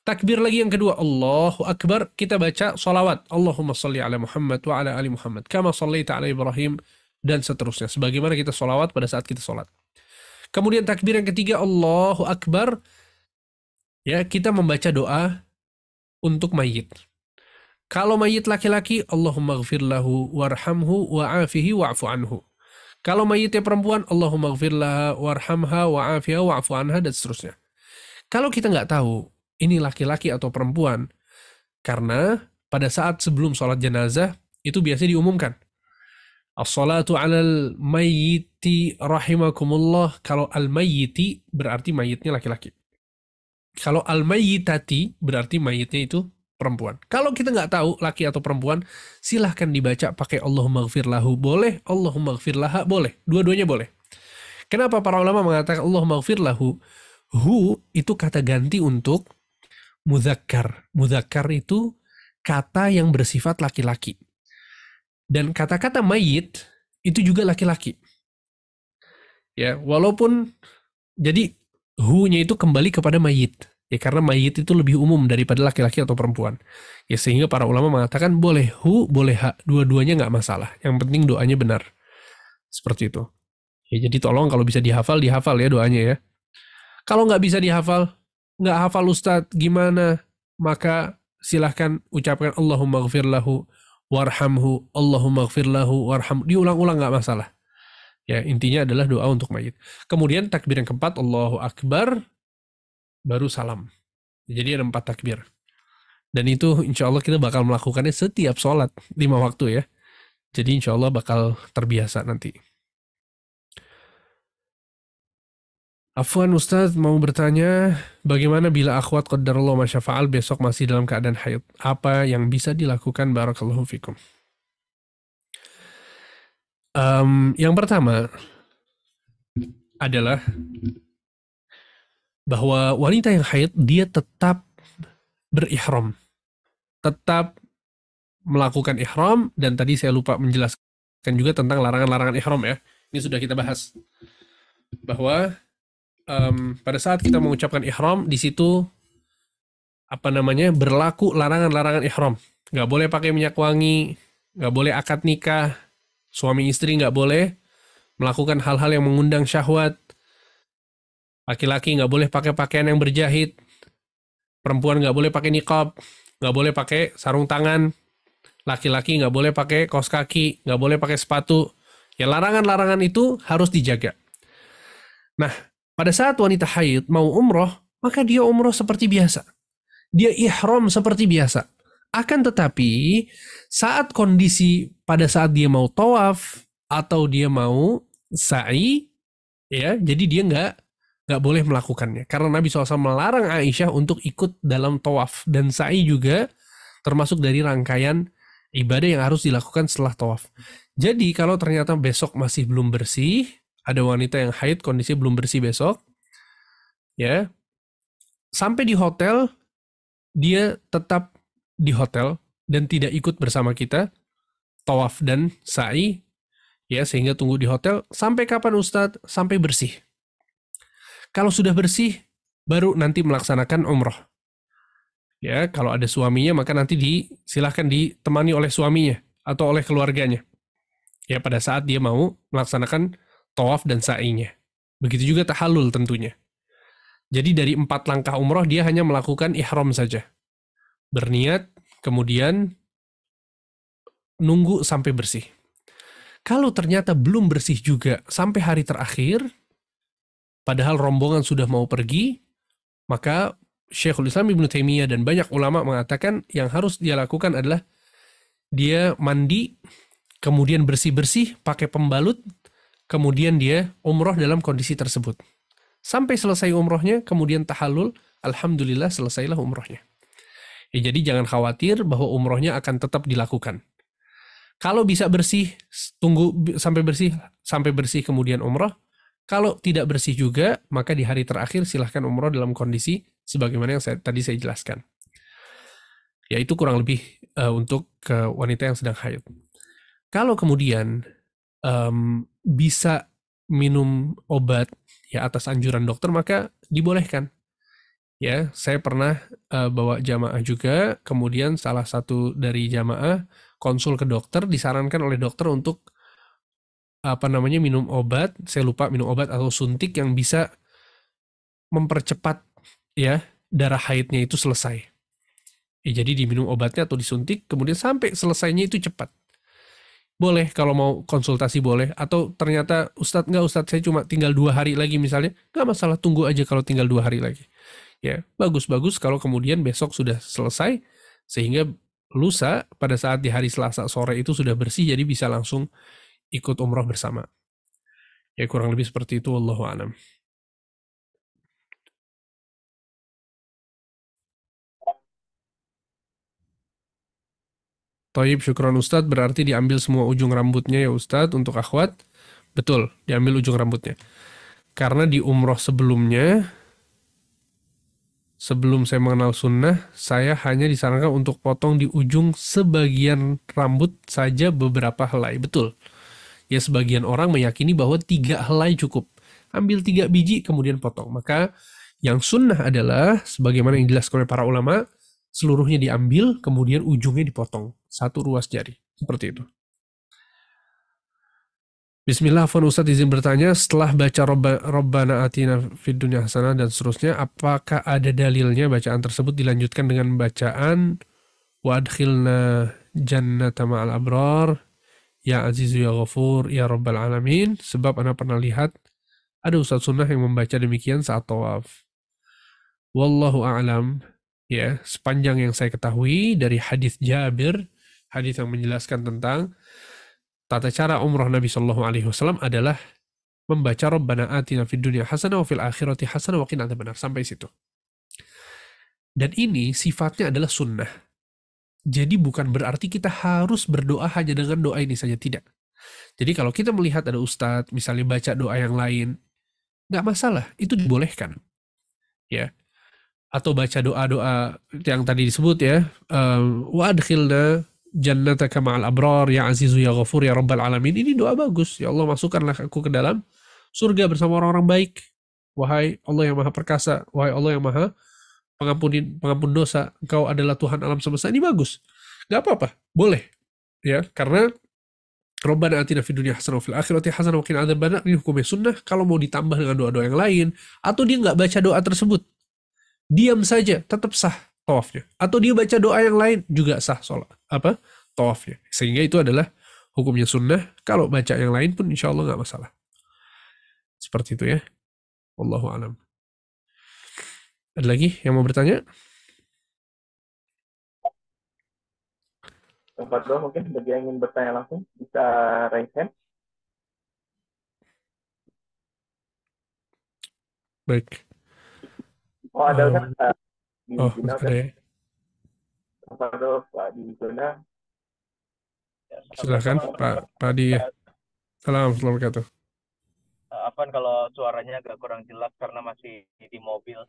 Speaker 2: Takbir lagi yang kedua, Allahu Akbar, kita baca sholawat. Allahumma salli ala Muhammad wa ala ali Muhammad. Kama sallaita ala Ibrahim, dan seterusnya. Sebagaimana kita sholawat pada saat kita sholat. Kemudian takbir yang ketiga, Allahu Akbar, ya kita membaca doa untuk mayit. Kalau mayit laki-laki, Allahumma ghfir lahu warhamhu wa'afihi wa'fu anhu. Kalau mayitnya perempuan, Allahumma ghfir laha warhamha wa'afiha wa'fu anha, dan seterusnya. Kalau kita nggak tahu ini laki-laki atau perempuan, karena pada saat sebelum sholat jenazah itu biasa diumumkan. As-salatu 'alal mayyiti rahimakumullah. Kalau al-mayyiti berarti mayitnya laki-laki. Kalau al-mayyitati berarti mayitnya itu perempuan. Kalau kita nggak tahu laki atau perempuan, silahkan dibaca pakai Allahumma ghfir lahu, boleh, Allahumma ghfir laha, boleh. Dua-duanya boleh. Kenapa para ulama mengatakan Allahumma ghfir lahu? Hu itu kata ganti untuk mudzakkar. Mudzakkar itu kata yang bersifat laki-laki. Dan kata-kata mayit itu juga laki-laki. Ya, walaupun jadi hu-nya itu kembali kepada mayit. Ya, karena mayit itu lebih umum daripada laki-laki atau perempuan. Ya, sehingga para ulama mengatakan boleh hu, boleh ha. Dua-duanya nggak masalah. Yang penting doanya benar. Seperti itu. Ya, jadi tolong kalau bisa dihafal ya doanya ya. Kalau nggak bisa dihafal, nggak hafal Ustadz, gimana? Maka silahkan ucapkan Allahumma ghfir lahu warhamhu, Allahumma ghfir lahu warhamhu. Diulang-ulang nggak masalah. Ya, intinya adalah doa untuk mayit. Kemudian takbir yang keempat, Allahu Akbar, baru salam. Jadi ada 4 takbir. Dan itu insya Allah kita bakal melakukannya setiap sholat 5 waktu ya. Jadi insya Allah bakal terbiasa nanti. Afwan Ustaz mau bertanya, bagaimana bila akhwat qadarullah masyafa'al besok masih dalam keadaan haid? Apa yang bisa dilakukan? Barakallahu fikum. Yang pertama adalah bahwa wanita yang haid dia tetap berihram, tetap melakukan ihram, dan tadi saya lupa menjelaskan juga tentang larangan-larangan ihram ya. Ini sudah kita bahas bahwa pada saat kita mengucapkan ihram di situ berlaku larangan-larangan ihram. Nggak boleh pakai minyak wangi, nggak boleh akad nikah, suami istri nggak boleh melakukan hal-hal yang mengundang syahwat. Laki-laki nggak boleh pakai pakaian yang berjahit. Perempuan nggak boleh pakai niqab, nggak boleh pakai sarung tangan, laki-laki nggak boleh pakai kaos kaki, nggak boleh pakai sepatu. Ya larangan-larangan itu harus dijaga. Nah, pada saat wanita haid mau umroh, maka dia umroh seperti biasa. Dia ihram seperti biasa. Akan tetapi, saat kondisi pada saat dia mau tawaf atau dia mau sa'i, ya, jadi dia nggak boleh melakukannya. Karena Nabi SAW melarang Aisyah untuk ikut dalam tawaf. Dan sa'i juga termasuk dari rangkaian ibadah yang harus dilakukan setelah tawaf. Jadi kalau ternyata besok masih belum bersih, ada wanita yang haid kondisi belum bersih besok, ya, sampai di hotel, dia tetap di hotel dan tidak ikut bersama kita tawaf dan sa'i, ya, sehingga tunggu di hotel sampai kapan Ustadz? Sampai bersih. Kalau sudah bersih baru nanti melaksanakan umroh. Ya, kalau ada suaminya maka nanti silahkan ditemani oleh suaminya atau oleh keluarganya. Ya, pada saat dia mau melaksanakan tawaf dan sa'inya. Begitu juga tahallul tentunya. Jadi dari 4 langkah umroh dia hanya melakukan ihram saja. Berniat, kemudian nunggu sampai bersih. Kalau ternyata belum bersih juga sampai hari terakhir, padahal rombongan sudah mau pergi, maka Syekhul Islam Ibnu Taimiyah dan banyak ulama mengatakan yang harus dia lakukan adalah dia mandi, kemudian bersih-bersih, pakai pembalut, kemudian dia umroh dalam kondisi tersebut. Sampai selesai umrohnya, kemudian tahallul, alhamdulillah selesailah umrohnya. Ya, jadi jangan khawatir bahwa umrohnya akan tetap dilakukan. Kalau bisa bersih, tunggu sampai bersih kemudian umroh. Kalau tidak bersih juga, maka di hari terakhir silahkan umroh dalam kondisi sebagaimana yang tadi saya jelaskan. Ya, itu kurang lebih untuk wanita yang sedang haid. Kalau kemudian bisa minum obat ya atas anjuran dokter, maka dibolehkan. Ya, saya pernah bawa jamaah juga, kemudian salah satu dari jamaah konsul ke dokter, disarankan oleh dokter untuk minum obat, saya lupa minum obat atau suntik yang bisa mempercepat ya darah haidnya itu selesai. Ya, jadi diminum obatnya atau disuntik, kemudian sampai selesainya itu cepat. Boleh kalau mau konsultasi boleh, atau ternyata Ustadz saya cuma tinggal 2 hari lagi misalnya, nggak masalah, tunggu aja kalau tinggal 2 hari lagi. Ya, bagus kalau kemudian besok sudah selesai, sehingga lusa pada saat di hari Selasa sore itu sudah bersih, jadi bisa langsung ikut umroh bersama. Ya, kurang lebih seperti itu, wallahu a'lam. Toib, syukron Ustadz, berarti diambil semua ujung rambutnya ya Ustadz untuk akhwat? Betul, diambil ujung rambutnya. Karena di umroh sebelumnya, sebelum saya mengenal sunnah, saya hanya disarankan untuk potong di ujung sebagian rambut saja beberapa helai. Betul. Ya, sebagian orang meyakini bahwa 3 helai cukup. Ambil 3 biji kemudian potong. Maka yang sunnah adalah, sebagaimana yang dijelaskan oleh para ulama, seluruhnya diambil kemudian ujungnya dipotong. 1 ruas jari. Seperti itu. Bismillah, Afwan Ustadz izin bertanya, setelah baca Rabbana atina fid dunya hasanah dan seterusnya, apakah ada dalilnya bacaan tersebut dilanjutkan dengan bacaan wa adkhilna jannata ma'al abrar ya azizu ya ghafur ya rabbal alamin? Sebab Anda pernah lihat ada ustadz sunnah yang membaca demikian saat tawaf. Wallahu a'lam. Ya, sepanjang yang saya ketahui dari hadis Jabir, hadis yang menjelaskan tentang tata cara umrah Nabi Shallallahu Alaihi Wasallam adalah membaca Rabbana atina fid dunya hasanah wa fil akhirati hasanah wa qina adzabannar, sampai situ. Dan ini sifatnya adalah sunnah. Jadi bukan berarti kita harus berdoa hanya dengan doa ini saja, tidak. Jadi kalau kita melihat ada ustadz misalnya baca doa yang lain, nggak masalah, itu dibolehkan. Ya. Atau baca doa-doa yang tadi disebut ya, wa adkhilna jannataka ma'al abrar ya azizu ya ghafur ya rabbal alamin. Ini doa bagus. Ya Allah, masukkanlah aku ke dalam surga bersama orang-orang baik. Wahai Allah yang maha perkasa, wahai Allah yang maha pengampun dosa, Engkau adalah Tuhan alam semesta. Ini bagus. Gak apa-apa, boleh. Ya, karena Rabbana atina fid dunya hasanah wa fil akhirati hasanah wa qina adzabannar, ini hukumnya sunnah. Kalau mau ditambah dengan doa-doa yang lain, atau dia nggak baca doa tersebut, diam saja tetap sah tawafnya. Atau dia baca doa yang lain juga sah sholat tawafnya. Sehingga itu adalah hukumnya sunnah. Kalau baca yang lain pun insya Allah nggak masalah. Seperti itu ya. Wallahu alam. Ada lagi yang mau bertanya?
Speaker 1: Fadlo, mungkin bagi yang ingin bertanya langsung bisa raise hand.
Speaker 2: Baik.
Speaker 1: Oh, ada Ustaz. Di
Speaker 2: Oh,
Speaker 1: Juna,
Speaker 2: ada ya.
Speaker 1: Fadlo, Pak di Juna.
Speaker 2: Silakan Pak Adi ya. Assalamualaikum warahmatullahi wabarakatuh.
Speaker 4: Afan, kalau suaranya agak kurang jelas karena masih di mobil.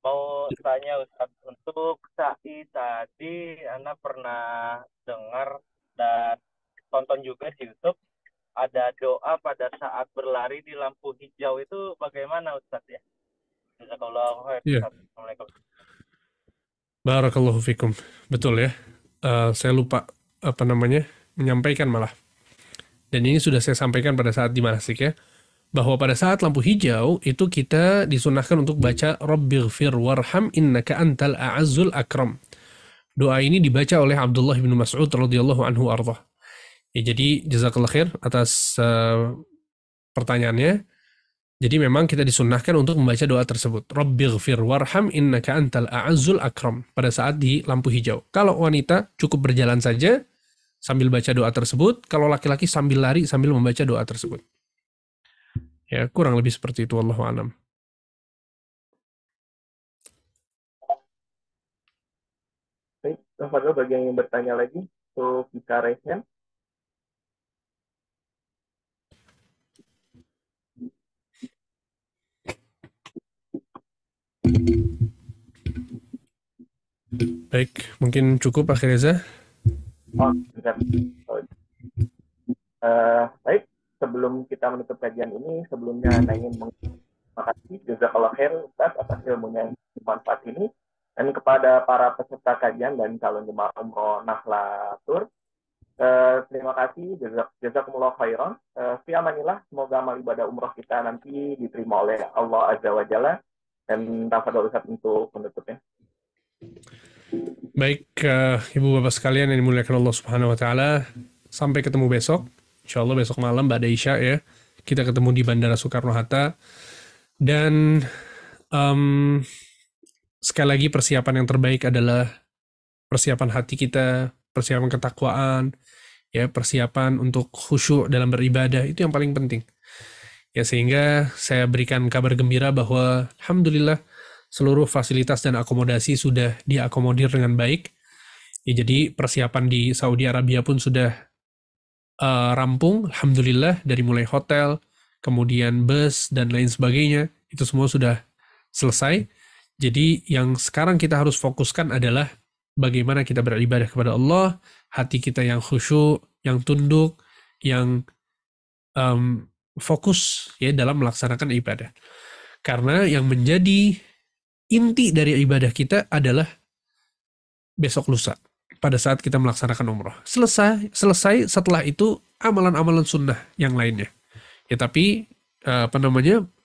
Speaker 4: Mau tanya Ustadz, untuk sa'i tadi Anda pernah dengar dan tonton juga di YouTube, ada doa pada saat berlari di lampu hijau, itu bagaimana Ustadz ya? Jazakallahu khair.
Speaker 2: Iya.
Speaker 4: Assalamualaikum.
Speaker 2: Barakallahu fikum. Betul ya. Saya lupa menyampaikan malah. Dan ini sudah saya sampaikan pada saat di manasik ya. Bahwa pada saat lampu hijau itu kita disunahkan untuk baca Rabbighfir warham innaka antal a'azzul akram. Doa ini dibaca oleh Abdullah bin Mas'ud radhiyallahu anhu ardah. Ya, jadi jazakallah khair atas pertanyaannya. Jadi memang kita disunahkan untuk membaca doa tersebut. Rabbighfir warham innaka antal a'azzul akram pada saat di lampu hijau. Kalau wanita cukup berjalan saja sambil baca doa tersebut. Kalau laki-laki sambil lari sambil membaca doa tersebut. Ya, kurang lebih seperti itu, wallahu a'lam.
Speaker 1: Baik, Fadlo, bagi yang ingin bertanya lagi, so bisa raise hand.
Speaker 2: Baik, mungkin cukup Akhir Reza.
Speaker 1: Oh, bentar. Baik, sebelum kita menutup kajian ini, sebelumnya Anda ingin terima kasih jazakallah khair Ustaz atas ilmunya yang bermanfaat ini, dan kepada para peserta kajian dan calon jemaah umroh Nahlatur, terima kasih, jazakumullah khairan. Fi amanillah, semoga amal ibadah umroh kita nanti diterima oleh Allah Azza wa Jalla, dan tafadhol Ustaz untuk penutupnya.
Speaker 2: Baik, Ibu Bapak sekalian yang dimuliakan Allah Subhanahu wa taala, sampai ketemu besok. Insyaallah besok malam Ba'da Isya ya. Kita ketemu di Bandara Soekarno-Hatta. Dan sekali lagi persiapan yang terbaik adalah persiapan hati kita, persiapan ketakwaan, ya, persiapan untuk khusyuk dalam beribadah, itu yang paling penting. Ya, sehingga saya berikan kabar gembira bahwa alhamdulillah seluruh fasilitas dan akomodasi sudah diakomodir dengan baik. Ya, jadi persiapan di Saudi Arabia pun sudah rampung, alhamdulillah, dari mulai hotel, kemudian bus dan lain sebagainya, itu semua sudah selesai. Jadi yang sekarang kita harus fokuskan adalah bagaimana kita beribadah kepada Allah, hati kita yang khusyuk, yang tunduk, yang fokus ya dalam melaksanakan ibadah. Karena yang menjadi inti dari ibadah kita adalah besok lusa pada saat kita melaksanakan umroh. Selesai setelah itu amalan-amalan sunnah yang lainnya. Ya, tapi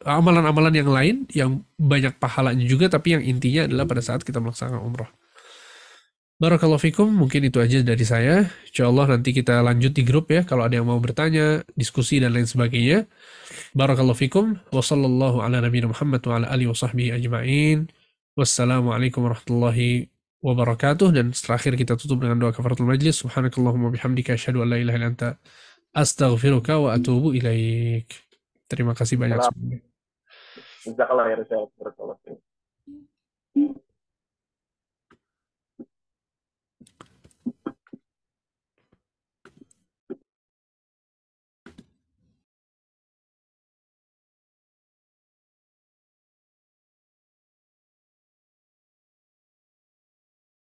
Speaker 2: amalan-amalan yang lain yang banyak pahalanya juga, tapi yang intinya adalah pada saat kita melaksanakan umroh. Barakallahu fikum, mungkin itu aja dari saya. Insyaallah nanti kita lanjut di grup ya, kalau ada yang mau bertanya, diskusi dan lain sebagainya. Barakallahu fikum, wa sallallahu ala nabiyina Muhammad wa ala alihi wa sahbihi ajma'in. Wassalamualaikum warahmatullahi wabarakatuh. Dan terakhir kita tutup dengan doa kafaratul majlis. Subhanakallahumma bihamdika asyhadu an la ilaha illa anta astaghfiruka wa atubu ilaik. Terima kasih banyak semuanya.
Speaker 1: Jazakallah ya Rasul.